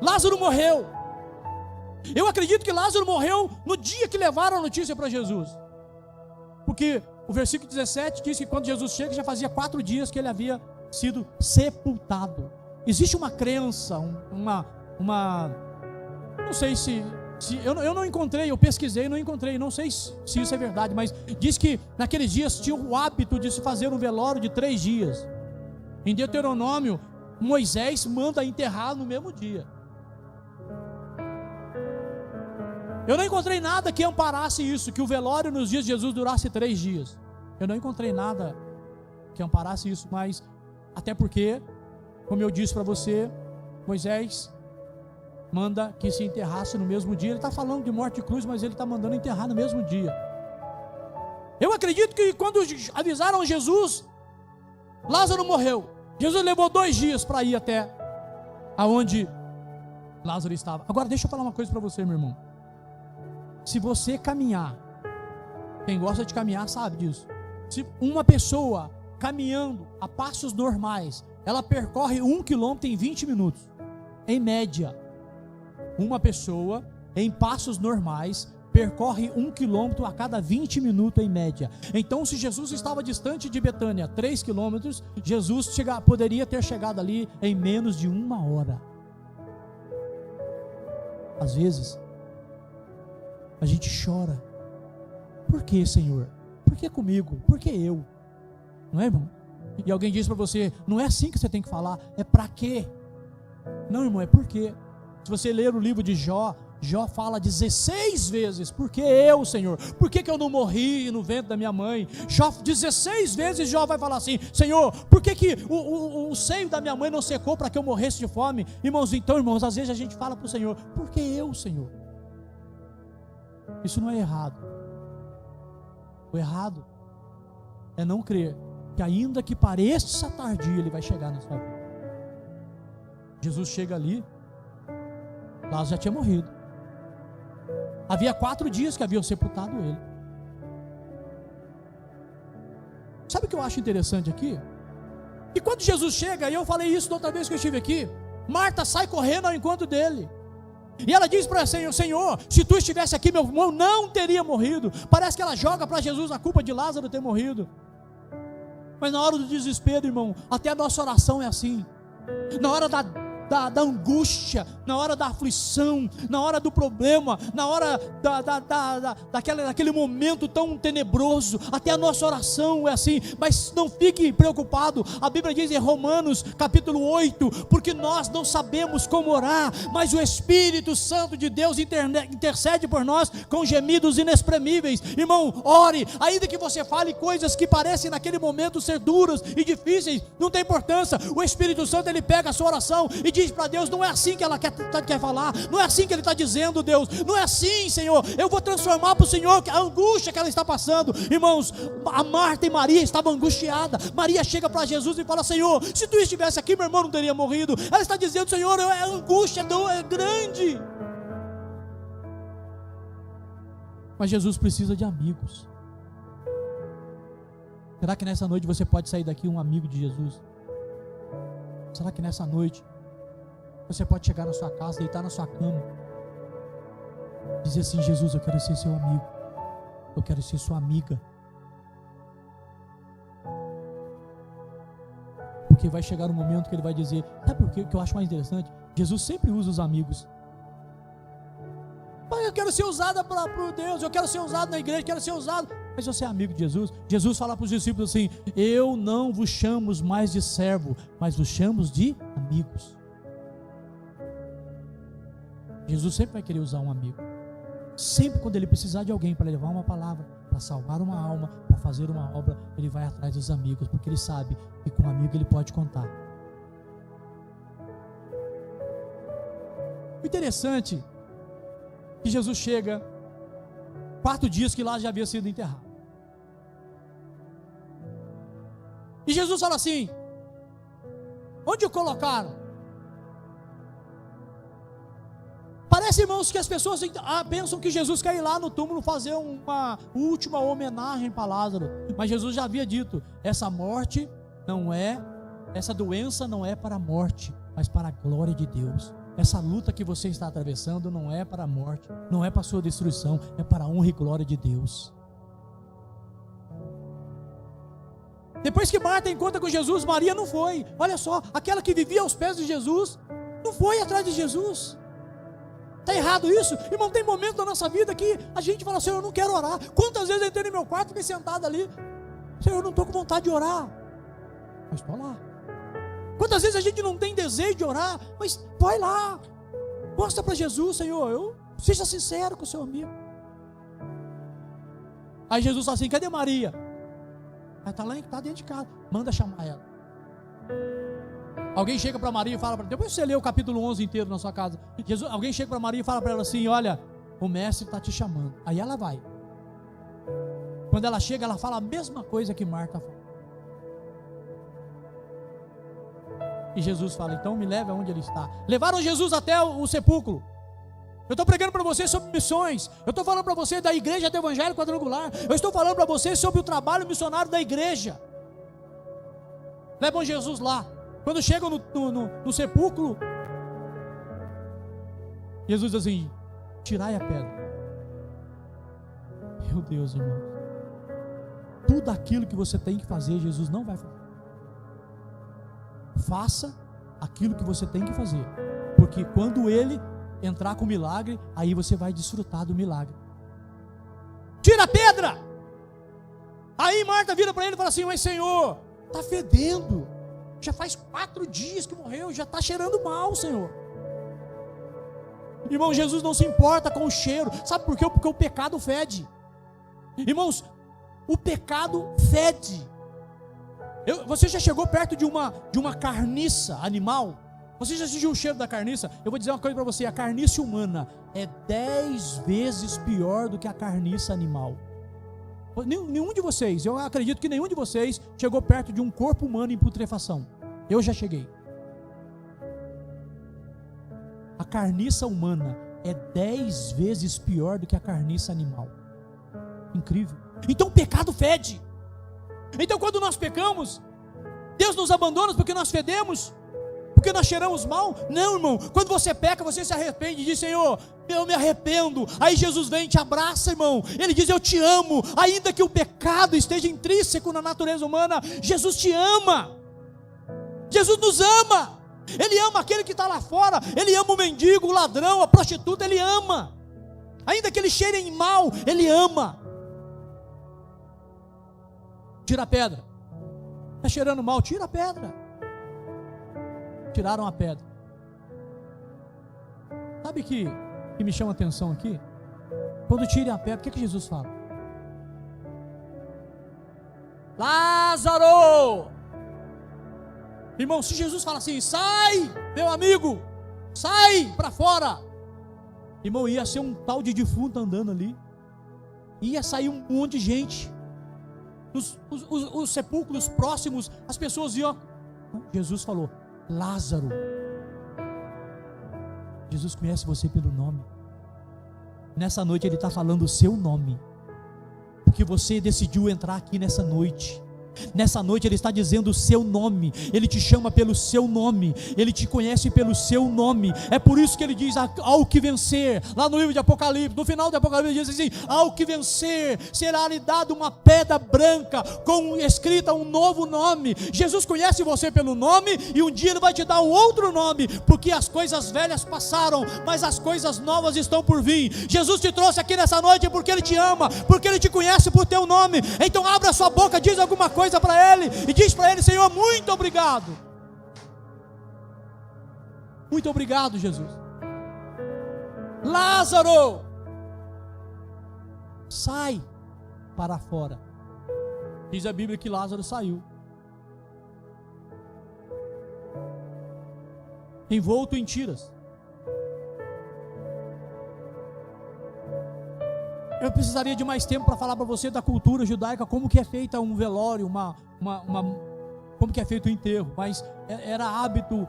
Lázaro morreu. Eu acredito que Lázaro morreu no dia que levaram a notícia para Jesus, porque o versículo 17 diz que quando Jesus chega, já fazia 4 dias que ele havia sido sepultado. Existe uma crença, não sei se eu não encontrei, eu pesquisei, não encontrei, não sei se isso é verdade, mas diz que naqueles dias tinha o hábito de se fazer um velório de 3 dias. Em Deuteronômio, Moisés manda enterrar no mesmo dia. Eu não encontrei nada que amparasse isso, que o velório nos dias de Jesus durasse 3 dias. Eu não encontrei nada que amparasse isso, mas até porque, como eu disse para você, Moisés manda que se enterrasse no mesmo dia. Ele está falando de morte de cruz, mas ele está mandando enterrar no mesmo dia. Eu acredito que quando avisaram Jesus, Lázaro morreu. Jesus levou 2 dias para ir até aonde Lázaro estava. Agora deixa eu falar uma coisa para você, meu irmão. Se você caminhar, quem gosta de caminhar sabe disso. Se uma pessoa caminhando a passos normais, ela percorre 1 quilômetro em 20 minutos, em média. Uma pessoa em passos normais percorre 1 quilômetro a cada 20 minutos em média. Então, se Jesus estava distante de Betânia 3 quilômetros, Jesus poderia ter chegado ali em menos de 1 hora. Às vezes a gente chora. Por que, Senhor? Por que comigo? Por que eu? Não é, irmão? E alguém diz para você, não é assim que você tem que falar, é para quê? Não, irmão, é por quê? Se você ler o livro de Jó, Jó fala 16 vezes, por que eu, Senhor? Por que eu não morri no ventre da minha mãe? Jó, 16 vezes Jó vai falar assim, Senhor, por que o seio da minha mãe não secou para que eu morresse de fome? Irmãos, então, irmãos, às vezes a gente fala para o Senhor, por que eu, Senhor? Isso não é errado. O errado é não crer que ainda que pareça tardio, Ele vai chegar na sua vida. Jesus chega ali, Lázaro já tinha morrido. Havia 4 dias que haviam sepultado ele. Sabe o que eu acho interessante aqui? E quando Jesus chega, e eu falei isso da outra vez que eu estive aqui, Marta sai correndo ao encontro dele. E ela diz para ele, Senhor, se tu estivesse aqui, meu irmão não teria morrido. Parece que ela joga para Jesus a culpa de Lázaro ter morrido. Mas na hora do desespero, irmão, até a nossa oração é assim. Na hora da angústia, na hora da aflição, na hora do problema, na hora daquele momento tão tenebroso, até a nossa oração é assim. Mas não fique preocupado, a Bíblia diz em Romanos capítulo 8, porque nós não sabemos como orar, mas o Espírito Santo de Deus intercede por nós com gemidos inexprimíveis. Irmão, ore, ainda que você fale coisas que parecem naquele momento ser duras e difíceis, não tem importância. O Espírito Santo, ele pega a sua oração e diz para Deus, não é assim que ela quer falar, não é assim que ele está dizendo, Deus, não é assim, Senhor, eu vou transformar para o Senhor a angústia que ela está passando. Irmãos, a Marta e Maria estavam angustiadas. Maria chega para Jesus e fala, Senhor, se tu estivesse aqui, meu irmão não teria morrido. Ela está dizendo, Senhor, a angústia é grande. Mas Jesus precisa de amigos. Será que nessa noite você pode sair daqui um amigo de Jesus? Será que nessa noite você pode chegar na sua casa, deitar na sua cama, dizer assim, Jesus, eu quero ser seu amigo, eu quero ser sua amiga. Porque vai chegar um momento que ele vai dizer, sabe por quê? O que eu acho mais interessante? Jesus sempre usa os amigos. Pai, eu quero ser usada por Deus, eu quero ser usado na igreja, eu quero ser usado. Mas você é amigo de Jesus? Jesus fala para os discípulos assim, eu não vos chamo mais de servo, mas vos chamo de amigos. Jesus sempre vai querer usar um amigo. Sempre quando ele precisar de alguém para levar uma palavra, para salvar uma alma, para fazer uma obra, ele vai atrás dos amigos, porque ele sabe que com um amigo ele pode contar. O interessante é que Jesus chega 4 dias que lá já havia sido enterrado. E Jesus fala assim, onde o colocaram? Parece, irmãos, que as pessoas pensam que Jesus quer ir lá no túmulo fazer uma última homenagem para Lázaro. Mas Jesus já havia dito, essa doença não é para a morte, mas para a glória de Deus. Essa luta que você está atravessando não é para a morte, não é para a sua destruição, é para a honra e glória de Deus. Depois que Marta encontra com Jesus, Maria não foi. Olha só, aquela que vivia aos pés de Jesus, não foi atrás de Jesus. Está errado isso? Irmão, tem momento da nossa vida que a gente fala, Senhor, eu não quero orar. Quantas vezes eu entrei no meu quarto e fiquei sentado ali, Senhor, eu não estou com vontade de orar, mas estou lá. Quantas vezes a gente não tem desejo de orar, mas vai lá, mostra para Jesus, Senhor, eu Seja sincero com o seu amigo. Aí Jesus fala assim: cadê Maria? Ela está lá, está dentro de casa. Manda chamar ela. Alguém chega para Maria e fala para ela, depois você lê o capítulo 11 inteiro na sua casa. Alguém chega para Maria e fala para ela assim: olha, o mestre está te chamando. Aí ela vai. Quando ela chega, ela fala a mesma coisa que Marta falou. E Jesus fala: então me leve aonde ele está. Levaram Jesus até o sepulcro. Eu estou pregando para você sobre missões. Eu estou falando para você da igreja do Evangelho Quadrangular. Eu estou falando para você sobre o trabalho missionário da igreja. Levam Jesus lá. Quando chegam no sepulcro, Jesus diz assim: tirai a pedra. Meu Deus, irmão. Tudo aquilo que você tem que fazer, Jesus não vai fazer. Faça aquilo que você tem que fazer, porque quando ele entrar com o milagre, aí você vai desfrutar do milagre. Tira a pedra. Aí Marta vira para ele e fala assim: mas Senhor, está fedendo, já faz 4 dias que morreu, já está cheirando mal, Senhor. Irmão, Jesus não se importa com o cheiro. Sabe por quê? Porque o pecado fede. Irmãos, o pecado fede. Você já chegou perto de uma carniça animal? Você já sentiu o cheiro da carniça? Eu vou dizer uma coisa para você: a carniça humana é 10 vezes pior do que a carniça animal. Nenhum de vocês, eu acredito que nenhum de vocês chegou perto de um corpo humano em putrefação. Eu já cheguei. A carniça humana é 10 vezes pior do que a carniça animal. Incrível. Então o pecado fede. Então quando nós pecamos, Deus nos abandona porque nós fedemos, porque nós cheiramos mal? Não, irmão. Quando você peca, você se arrepende e diz: Senhor, eu me arrependo. Aí Jesus vem e te abraça, irmão. Ele diz: eu te amo. Ainda que o pecado esteja intrínseco na natureza humana, Jesus te ama. Jesus nos ama. Ele ama aquele que está lá fora. Ele ama o mendigo, o ladrão, a prostituta. Ele ama. Ainda que eles cheirem mal, Ele ama. Tira a pedra. Está cheirando mal, tira a pedra. Tiraram a pedra. Sabe o que me chama a atenção aqui? Quando tirem a pedra, o que Jesus fala? Lázaro! Irmão, se Jesus fala assim: sai, meu amigo, sai para fora. Irmão, ia ser um tal de defunto andando ali. Ia sair um monte de gente. Os sepulcros próximos, as pessoas iam. Jesus falou: Lázaro. Jesus conhece você pelo nome. Nessa noite Ele está falando o seu nome, porque você decidiu entrar aqui nessa noite. Nessa noite Ele está dizendo o seu nome. Ele te chama pelo seu nome. Ele te conhece pelo seu nome. É por isso que Ele diz: ao que vencer. Lá no livro de Apocalipse, no final de Apocalipse, Ele diz assim: ao que vencer, será-lhe dado uma pedra branca com escrita um novo nome. Jesus conhece você pelo nome, e um dia Ele vai te dar um outro nome, porque as coisas velhas passaram, mas as coisas novas estão por vir. Jesus te trouxe aqui nessa noite porque Ele te ama, porque Ele te conhece por teu nome. Então abra sua boca, diz alguma coisa para Ele e diz para Ele: Senhor, muito obrigado. Muito obrigado, Jesus. Lázaro, sai para fora. Diz a Bíblia que Lázaro saiu, envolto em tiras. Eu precisaria de mais tempo para falar para você da cultura judaica, como que é feita um velório, como que é feito o enterro, mas era hábito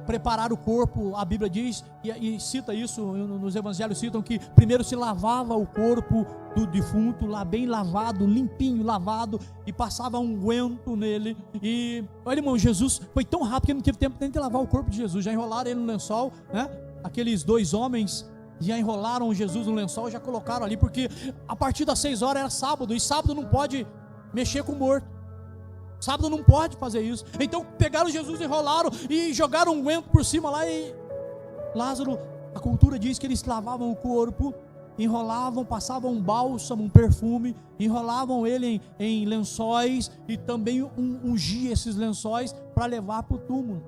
preparar o corpo. A Bíblia diz, e cita isso, nos evangelhos citam que primeiro se lavava o corpo do defunto, lá bem lavado, limpinho, lavado, e passava unguento nele. E olha, irmão, Jesus foi tão rápido que não teve tempo nem de lavar o corpo de Jesus. Já enrolaram ele no lençol, né? Aqueles 2 homens já enrolaram Jesus no lençol, já colocaram ali, porque a partir das 6 horas era sábado, e sábado não pode mexer com o morto, sábado não pode fazer isso. Então pegaram Jesus, enrolaram e jogaram um unguento por cima lá. E Lázaro, a cultura diz que eles lavavam o corpo, enrolavam, passavam um bálsamo, um perfume, enrolavam ele em lençóis, e também ungia esses lençóis para levar para o túmulo.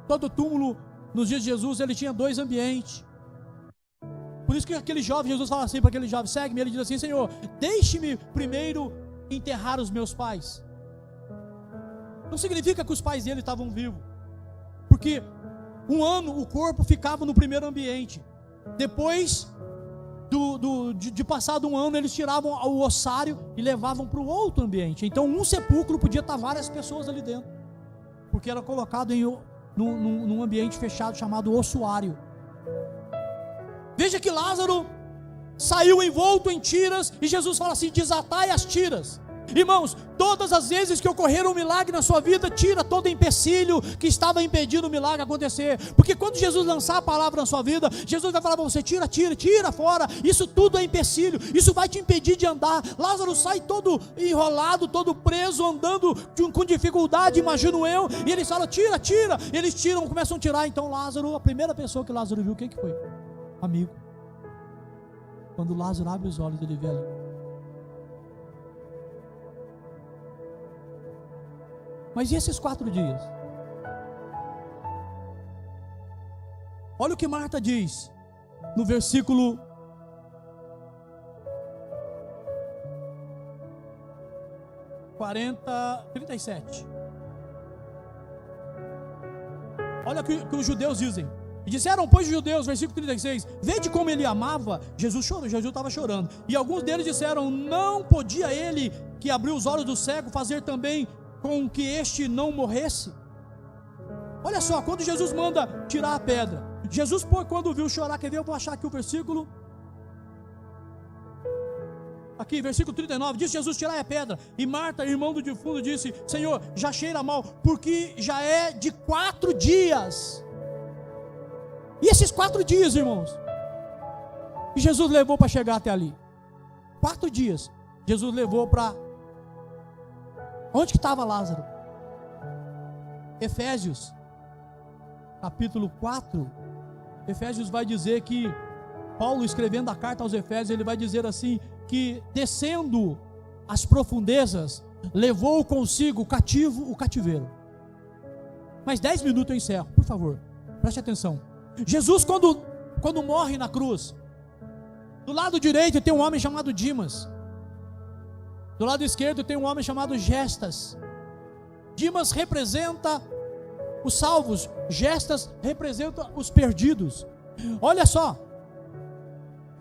Todo túmulo nos dias de Jesus, ele tinha 2 ambientes. Por isso que aquele jovem, Jesus fala assim para aquele jovem: segue-me. Ele diz assim: Senhor, deixe-me primeiro enterrar os meus pais. Não significa que os pais dele estavam vivos, porque um ano o corpo ficava no primeiro ambiente. Depois de passado um ano, eles tiravam o ossário e levavam para o outro ambiente. Então um sepulcro podia estar várias pessoas ali dentro, porque era colocado num ambiente fechado chamado ossuário. Veja que Lázaro saiu envolto em tiras, e Jesus fala assim: desatai as tiras. Irmãos, todas as vezes que ocorrer um milagre na sua vida, tira todo empecilho que estava impedindo o milagre acontecer. Porque quando Jesus lançar a palavra na sua vida, Jesus vai falar para você: tira fora. Isso tudo é empecilho, isso vai te impedir de andar. Lázaro sai todo enrolado, todo preso, andando com dificuldade, imagino eu. E eles falam: tira. E eles tiram, começam a tirar. Então Lázaro, a primeira pessoa que Lázaro viu, quem que foi? Amigo. Quando Lázaro abre os olhos, ele vê ali. Mas e esses 4 dias? Olha o que Marta diz no versículo 37. Olha o que os judeus dizem. E disseram, pois, os judeus, versículo 36, vede como ele amava. Jesus chorou, Jesus estava chorando. E alguns deles disseram: não podia ele, que abriu os olhos do cego, fazer também com que este não morresse? Olha só, quando Jesus manda tirar a pedra, Jesus, quando viu chorar, quer ver? Eu vou achar aqui o versículo. Aqui, versículo 39, diz Jesus: tirai a pedra. E Marta, irmão do defunto, disse: Senhor, já cheira mal, porque já é de 4 dias. E esses 4 dias, irmãos, que Jesus levou para chegar até ali? 4 dias, Jesus levou para... Onde que estava Lázaro? Efésios, capítulo 4, Efésios vai dizer que, Paulo escrevendo a carta aos Efésios, ele vai dizer assim, que descendo as profundezas, levou consigo o cativeiro. Mais 10 minutos eu encerro, por favor, preste atenção. Jesus, quando morre na cruz, do lado direito tem um homem chamado Dimas, do lado esquerdo tem um homem chamado Gestas. Dimas representa os salvos, Gestas representa os perdidos. Olha só,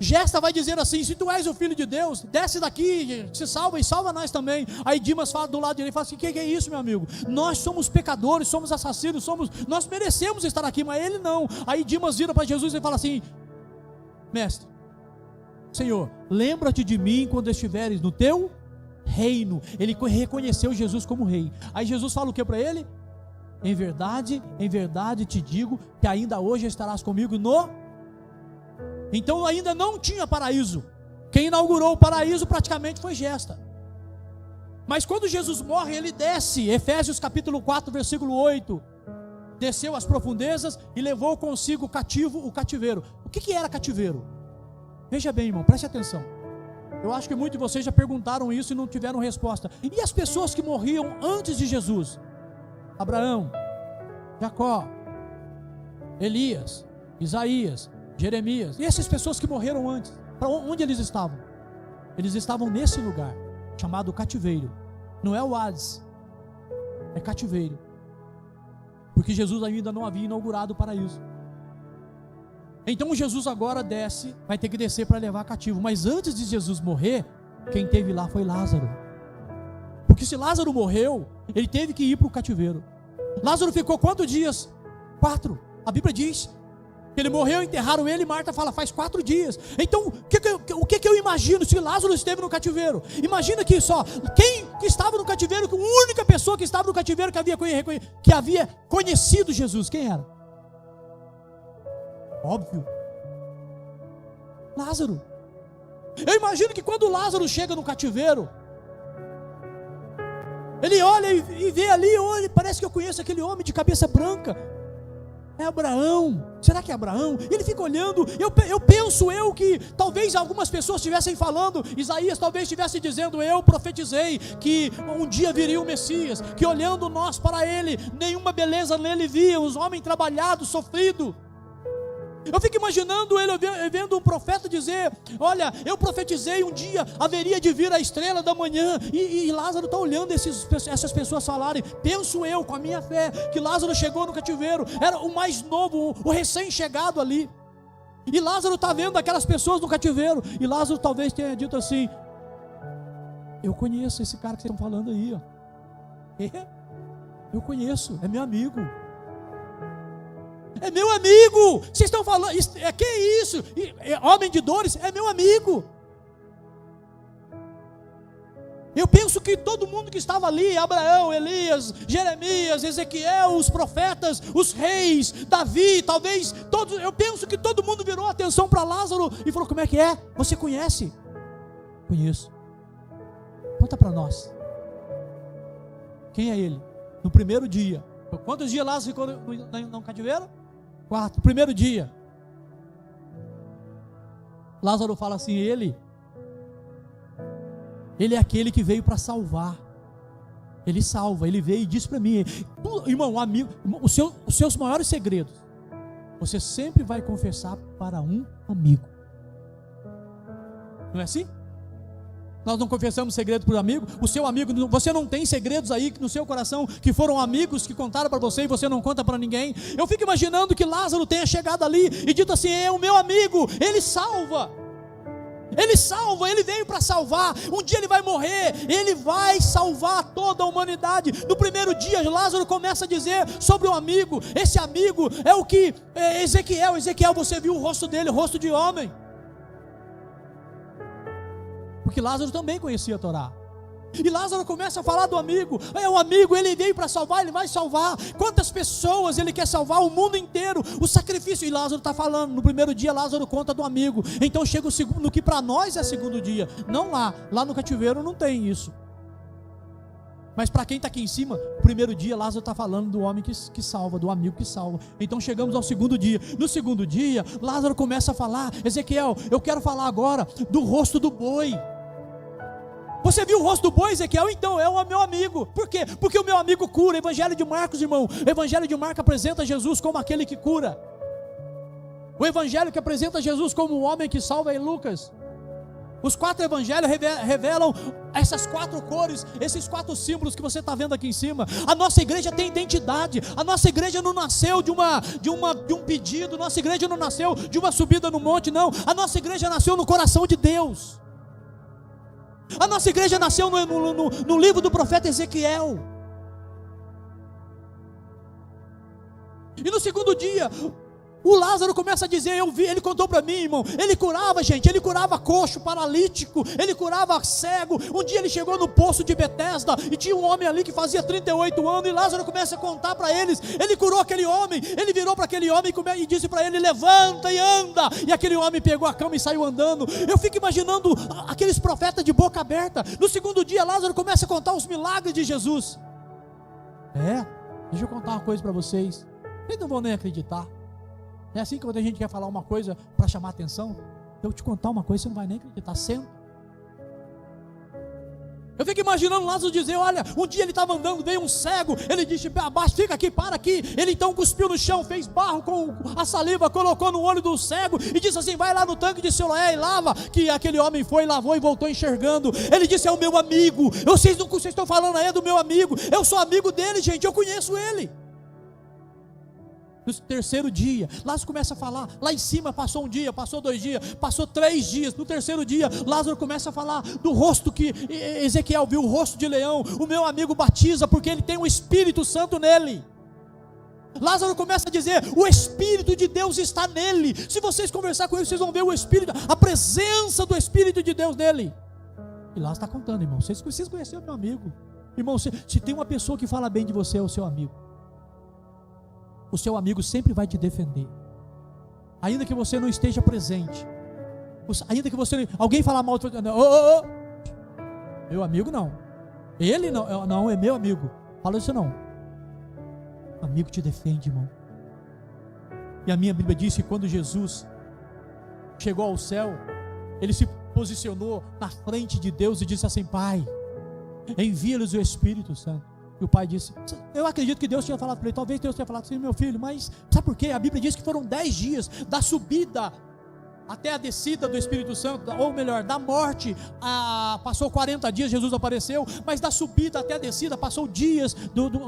Gestas vai dizer assim: se tu és o Filho de Deus, desce daqui, se salva e salva nós também. Aí Dimas fala do lado direito, fala assim: que é isso, meu amigo? Nós somos pecadores, somos assassinos, nós merecemos estar aqui, mas ele não. Aí Dimas vira para Jesus e fala assim: mestre, Senhor, lembra-te de mim quando estiveres no teu reino. Ele reconheceu Jesus como rei. Aí Jesus fala o que para ele? Em verdade te digo que ainda hoje estarás comigo no... Então ainda não tinha paraíso. Quem inaugurou o paraíso praticamente foi Gesta. Mas quando Jesus morre, ele desce. Efésios capítulo 4, versículo 8. Desceu às profundezas e levou consigo o cativeiro. O que era cativeiro? Veja bem, irmão, preste atenção. Eu acho que muitos de vocês já perguntaram isso e não tiveram resposta. E as pessoas que morriam antes de Jesus? Abraão, Jacó, Elias, Isaías, Jeremias. E essas pessoas que morreram antes, para onde eles estavam? Eles estavam nesse lugar, chamado cativeiro. Não é o Hades, é cativeiro. Porque Jesus ainda não havia inaugurado o paraíso. Então Jesus agora desce, vai ter que descer para levar cativo. Mas antes de Jesus morrer, quem teve lá foi Lázaro. Porque se Lázaro morreu, ele teve que ir para o cativeiro. Lázaro ficou quantos dias? 4. A Bíblia diz que ele morreu, enterraram ele, e Marta fala, faz 4 dias. Então, o que eu imagino se Lázaro esteve no cativeiro? Imagina que só, quem que estava no cativeiro, que a única pessoa que estava no cativeiro que havia conhecido Jesus, quem era? Óbvio, Lázaro. Eu imagino que quando Lázaro chega no cativeiro, ele olha e vê ali, olha, parece que eu conheço aquele homem de cabeça branca. É Abraão. Será que é Abraão? Ele fica olhando. Eu penso que talvez algumas pessoas estivessem falando, Isaías talvez estivesse dizendo, eu profetizei que um dia viria o Messias, que olhando nós para ele, nenhuma beleza nele via, os homens trabalhados, sofridos. Eu fico imaginando ele vendo um profeta dizer: olha, eu profetizei um dia haveria de vir a estrela da manhã, e Lázaro está olhando essas pessoas falarem. Penso eu, com a minha fé, que Lázaro chegou no cativeiro, era o mais novo, o recém-chegado ali, e Lázaro está vendo aquelas pessoas no cativeiro, e Lázaro talvez tenha dito assim: eu conheço esse cara que vocês estão falando aí, ó. Eu conheço, é meu amigo. É meu amigo. Vocês estão falando, que é isso? Homem de dores, é meu amigo. Eu penso que todo mundo que estava ali, Abraão, Elias, Jeremias, Ezequiel, os profetas, os reis, Davi, talvez todos, eu penso que todo mundo virou atenção para Lázaro e falou: como é que é? Você conhece? Conheço. Conta para nós. Quem é ele? No primeiro dia. Quantos dias Lázaro ficou no cativeiro? 4. Primeiro dia. Lázaro fala assim: ele é aquele que veio para salvar. Ele salva, ele veio e diz para mim: irmão, amigo, os seus maiores segredos, você sempre vai confessar para um amigo. Não é assim? Nós não confessamos segredo para o amigo. O seu amigo, você não tem segredos aí no seu coração que foram amigos que contaram para você e você não conta para ninguém. Eu fico imaginando que Lázaro tenha chegado ali e dito assim: é o meu amigo, ele salva. Ele salva, ele veio para salvar. Um dia ele vai morrer, ele vai salvar toda a humanidade. No primeiro dia, Lázaro começa a dizer sobre o amigo. Esse amigo é o que Ezequiel, você viu o rosto dele, o rosto de homem. Porque Lázaro também conhecia a Torá. E Lázaro começa a falar do amigo. É o amigo, ele veio para salvar, ele vai salvar. Quantas pessoas ele quer salvar? O mundo inteiro. O sacrifício. E Lázaro está falando. No primeiro dia, Lázaro conta do amigo. Então chega o segundo, no que para nós é segundo dia. Não lá. Lá no cativeiro não tem isso. Mas para quem está aqui em cima, o primeiro dia, Lázaro está falando do homem que salva, do amigo que salva. Então chegamos ao segundo dia. No segundo dia, Lázaro começa a falar: Ezequiel, eu quero falar agora do rosto do boi. Você viu o rosto do boi, Ezequiel? Então é o meu amigo. Por quê? Porque o meu amigo cura. Evangelho de Marcos, irmão. O Evangelho de Marcos apresenta Jesus como aquele que cura. O Evangelho que apresenta Jesus como o homem que salva é Lucas. Os 4 evangelhos revelam essas 4 cores, esses 4 símbolos que você está vendo aqui em cima. A nossa igreja tem identidade. A nossa igreja não nasceu de um pedido. Nossa igreja não nasceu de uma subida no monte, não. A nossa igreja nasceu no coração de Deus. A nossa igreja nasceu no livro do profeta Ezequiel. E no segundo dia, o Lázaro começa a dizer: eu vi, ele contou para mim, irmão, ele curava, gente, ele curava coxo, paralítico, ele curava cego. Um dia ele chegou no poço de Betesda e tinha um homem ali que fazia 38 anos, e Lázaro começa a contar para eles. Ele curou aquele homem, ele virou para aquele homem e disse para ele: levanta e anda. E aquele homem pegou a cama e saiu andando. Eu fico imaginando aqueles profetas de boca aberta. No segundo dia, Lázaro começa a contar os milagres de Jesus. Deixa eu contar uma coisa para vocês, vocês não vão nem acreditar. É assim que quando a gente quer falar uma coisa para chamar atenção, eu te contar uma coisa, você não vai nem acreditar. Senta. Eu fico imaginando Lázaro dizer: olha, um dia ele estava andando, veio um cego, ele disse: abaixo, fica aqui, para aqui. Ele então cuspiu no chão, fez barro com a saliva, colocou no olho do cego e disse assim: vai lá no tanque de Siloé e lava. Que aquele homem foi, lavou e voltou enxergando. Ele disse: é o meu amigo. Vocês estão falando aí do meu amigo. Eu sou amigo dele, gente, eu conheço ele. No terceiro dia, Lázaro começa a falar. Lá em cima passou um dia, passou 2 dias, passou 3 dias. No terceiro dia, Lázaro começa a falar do rosto que Ezequiel viu, o rosto de leão. O meu amigo batiza porque ele tem o Espírito Santo nele. Lázaro começa a dizer: o Espírito de Deus está nele. Se vocês conversar com ele, vocês vão ver o Espírito, a presença do Espírito de Deus nele. E Lázaro está contando, irmão. Vocês precisam conhecer o meu amigo. Irmão, se tem uma pessoa que fala bem de você, é o seu amigo. O seu amigo sempre vai te defender, ainda que você não esteja presente, ainda que você, alguém falar mal, meu amigo não, ele não é meu amigo, fala isso não. O amigo te defende, irmão. E a minha Bíblia diz que quando Jesus chegou ao céu, ele se posicionou na frente de Deus e disse assim: Pai, envia-lhes o Espírito Santo. E o pai disse, eu acredito que Deus tinha falado para ele, talvez Deus tenha falado assim, meu filho, mas sabe por quê? A Bíblia diz que foram 10 dias da subida até a descida do Espírito Santo, ou melhor, da morte, passou 40 dias, Jesus apareceu, mas da subida até a descida, passou dias,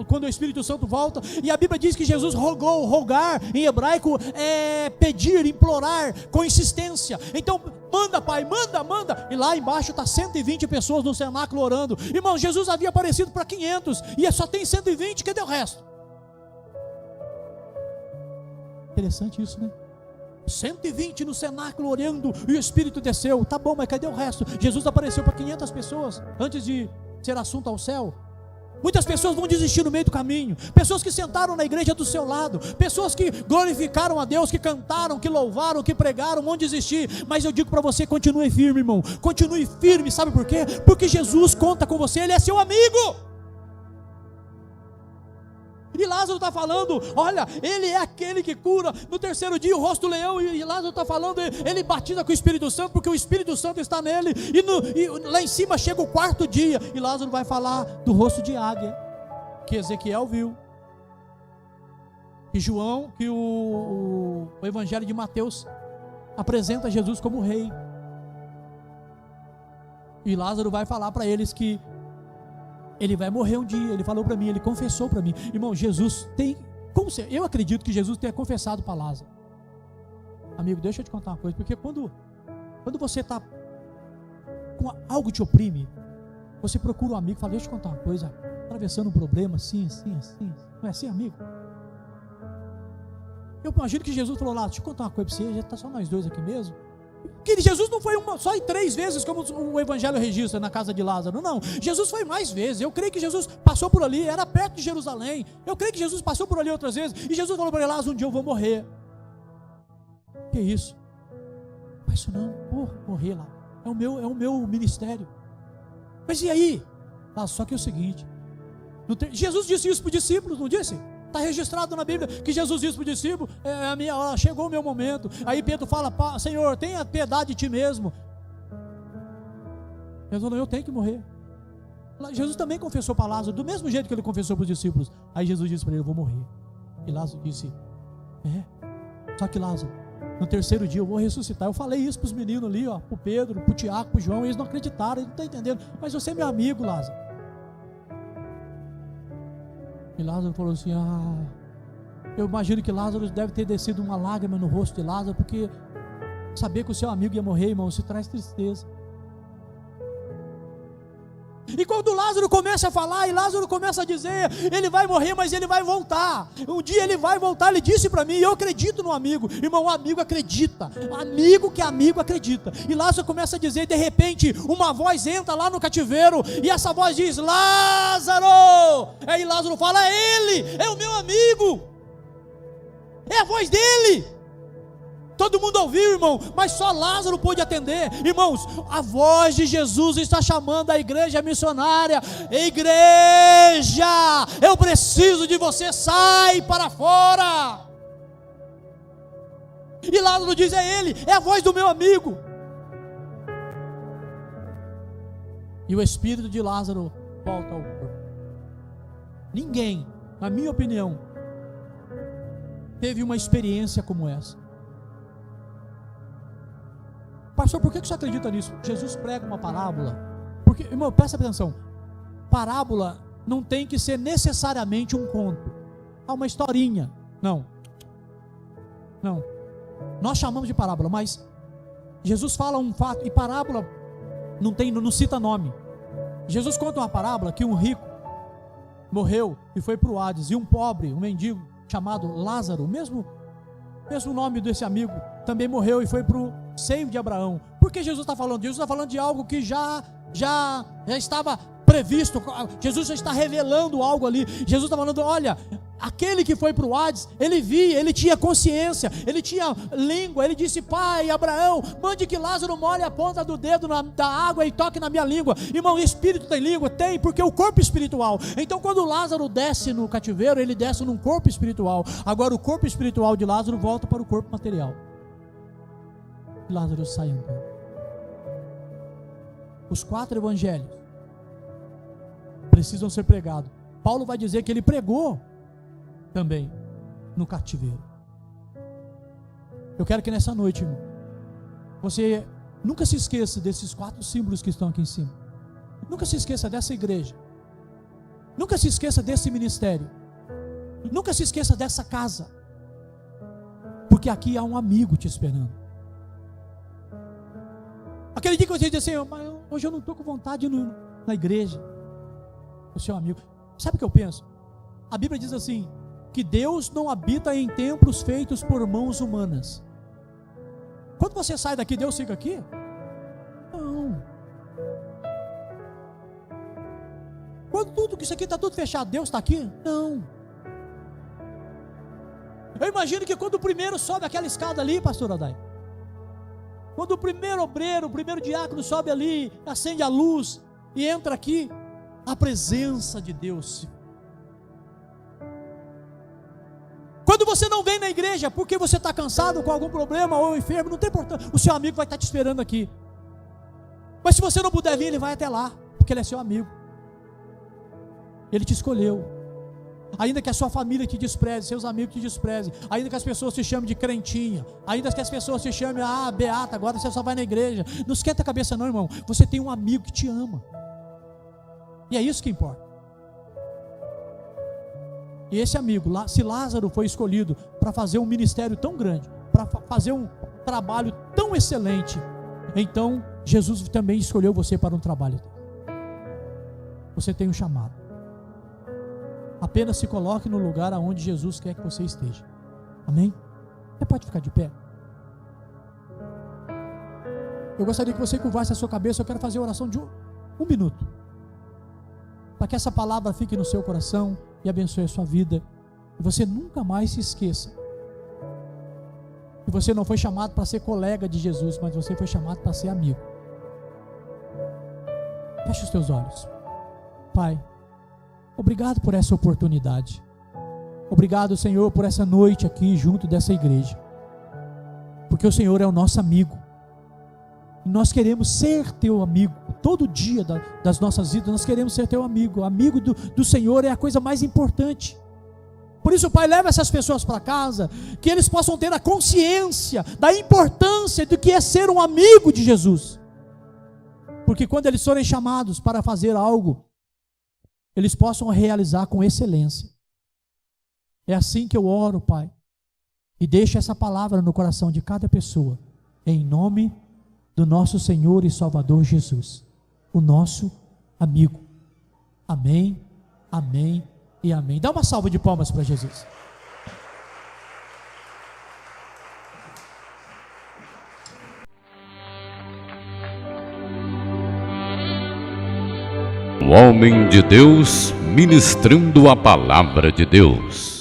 quando o Espírito Santo volta, e a Bíblia diz que Jesus rogou, rogar, em hebraico, é pedir, implorar, com insistência. Então, manda pai, manda, e lá embaixo está 120 pessoas no cenáculo orando. Irmão, Jesus havia aparecido para 500, e só tem 120, cadê o resto? Interessante isso, né? 120 no cenáculo orando, e o Espírito desceu. Tá bom, mas cadê o resto? Jesus apareceu para 500 pessoas antes de ser assunto ao céu. Muitas pessoas vão desistir no meio do caminho, pessoas que sentaram na igreja do seu lado, pessoas que glorificaram a Deus, que cantaram, que louvaram, que pregaram, vão desistir. Mas eu digo para você, continue firme, irmão, continue firme. Sabe por quê? Porque Jesus conta com você, Ele é seu amigo. E Lázaro está falando, olha, Ele é aquele que cura. No terceiro dia o rosto do leão, e Lázaro está falando, ele batiza com o Espírito Santo, porque o Espírito Santo está nele. E lá em cima chega o 4º dia, e Lázaro vai falar do rosto de águia, que Ezequiel viu, que João, que o Evangelho de Mateus apresenta Jesus como rei. E Lázaro vai falar para eles que ele vai morrer um dia. Ele falou para mim, ele confessou para mim. Irmão, Jesus tem, eu acredito que Jesus tenha confessado para Lázaro. Amigo, deixa eu te contar uma coisa, porque quando você está com algo te oprime, você procura um amigo e fala, deixa eu te contar uma coisa, atravessando um problema, assim, não é assim, amigo? Eu imagino que Jesus falou lá, deixa eu contar uma coisa para você, já está só nós dois aqui mesmo. Que Jesus não foi só 3 vezes, como o Evangelho registra na casa de Lázaro, não, Jesus foi mais vezes. Eu creio que Jesus passou por ali, era perto de Jerusalém, eu creio que Jesus passou por ali outras vezes, e Jesus falou para ele, Lázaro, um dia eu vou morrer. Que isso? Mas isso não, morrer lá, é o meu ministério. Mas e aí? Só que é o seguinte, Jesus disse isso para os discípulos, não disse? Está registrado na Bíblia que Jesus disse para o discípulo, chegou o meu momento. Aí Pedro fala, Senhor, tenha piedade de ti mesmo. Jesus falou, eu tenho que morrer. Jesus também confessou para Lázaro, do mesmo jeito que ele confessou para os discípulos. Aí Jesus disse para ele, eu vou morrer. E Lázaro disse, só que Lázaro, no terceiro dia eu vou ressuscitar. Eu falei isso para os meninos ali, para o Pedro, para o Tiago, para o João, eles não acreditaram, eles não estão entendendo. Mas você é meu amigo, Lázaro. E Lázaro falou assim, eu imagino que Lázaro deve ter descido uma lágrima no rosto de Lázaro, porque saber que o seu amigo ia morrer, irmão, isso traz tristeza. E quando Lázaro começa a falar, e Lázaro começa a dizer, ele vai morrer, mas ele vai voltar, um dia ele vai voltar. Ele disse para mim, eu acredito no amigo. Irmão, o amigo acredita, amigo que amigo acredita. E Lázaro começa a dizer, de repente uma voz entra lá no cativeiro, e essa voz diz, Lázaro. Aí Lázaro fala, ele é o meu amigo, é a voz dele. Todo mundo ouviu, irmão, mas só Lázaro pôde atender. Irmãos, a voz de Jesus está chamando a igreja missionária. Igreja, eu preciso de você, sai para fora. E Lázaro diz, é ele, é a voz do meu amigo. E o espírito de Lázaro volta ao corpo. Ninguém, na minha opinião, teve uma experiência como essa. Pastor, por que você acredita nisso? Jesus prega uma parábola. Porque, irmão, presta atenção, parábola não tem que ser necessariamente um conto, uma historinha. Não, nós chamamos de parábola, mas Jesus fala um fato, e parábola não cita nome. Jesus conta uma parábola que um rico morreu e foi para o Hades, e um pobre, um mendigo chamado Lázaro, mesmo nome desse amigo, também morreu e foi para o seio de Abraão. Por que Jesus está falando? Jesus está falando de algo que já estava previsto. Jesus já está revelando algo ali. Jesus está falando, olha, aquele que foi para o Hades, ele via, ele tinha consciência, ele tinha língua. Ele disse, pai, Abraão, mande que Lázaro molhe a ponta do dedo da água e toque na minha língua. Irmão, espírito tem língua? Tem, porque o corpo espiritual. Então quando Lázaro desce no cativeiro, ele desce num corpo espiritual. Agora o corpo espiritual de Lázaro volta para o corpo material. E Lázaro sai andando. Os 4 evangelhos precisam ser pregados Paulo vai dizer que ele pregou também no cativeiro. Eu quero que nessa noite, irmão, você nunca se esqueça desses 4 símbolos que estão aqui em cima. Nunca se esqueça dessa igreja. Nunca se esqueça desse ministério. Nunca se esqueça dessa casa. Porque aqui há um amigo te esperando. Aquele dia que você diz assim, mas hoje eu não estou com vontade de ir na igreja. O seu amigo. Sabe o que eu penso? A Bíblia diz assim, que Deus não habita em templos feitos por mãos humanas. Quando você sai daqui, Deus fica aqui? Não. Quando tudo que isso aqui está tudo fechado, Deus está aqui? Não. Eu imagino que quando o primeiro sobe aquela escada ali, pastor Adai, quando o primeiro obreiro, o primeiro diácono sobe ali, acende a luz e entra aqui, a presença de Deus. Quando você não vem na igreja porque você está cansado com algum problema ou enfermo, não tem importância, o seu amigo vai estar te esperando aqui. Mas se você não puder vir, ele vai até lá, porque ele é seu amigo. Ele te escolheu. Ainda que a sua família te despreze, seus amigos te desprezem, ainda que as pessoas te chamem de crentinha, ainda que as pessoas te chamem, beata, agora você só vai na igreja. Não esquenta a cabeça não, irmão. Você tem um amigo que te ama. E é isso que importa. E esse amigo, se Lázaro foi escolhido para fazer um ministério tão grande, para fazer um trabalho tão excelente, então Jesus também escolheu você para um trabalho. Você tem um chamado. Apenas se coloque no lugar aonde Jesus quer que você esteja. Amém? Você pode ficar de pé. Eu gostaria que você curvasse a sua cabeça. Eu quero fazer a oração de um minuto, para que essa palavra fique no seu coração e abençoe a sua vida, e você nunca mais se esqueça que você não foi chamado para ser colega de Jesus, mas você foi chamado para ser amigo. Feche os teus olhos. Pai, obrigado por essa oportunidade. Obrigado, Senhor, por essa noite aqui junto dessa igreja, porque o Senhor é o nosso amigo. Nós queremos ser teu amigo todo dia das nossas vidas. Nós queremos ser teu amigo. Amigo do Senhor é a coisa mais importante. Por isso, Pai, leva essas pessoas para casa, que eles possam ter a consciência da importância do que é ser um amigo de Jesus, porque quando eles forem chamados para fazer algo, eles possam realizar com excelência. É assim que eu oro, Pai, e deixo essa palavra no coração de cada pessoa, em nome do nosso Senhor e Salvador Jesus, o nosso amigo. Amém, amém e amém. Dá uma salva de palmas para Jesus. Um homem de Deus ministrando a palavra de Deus.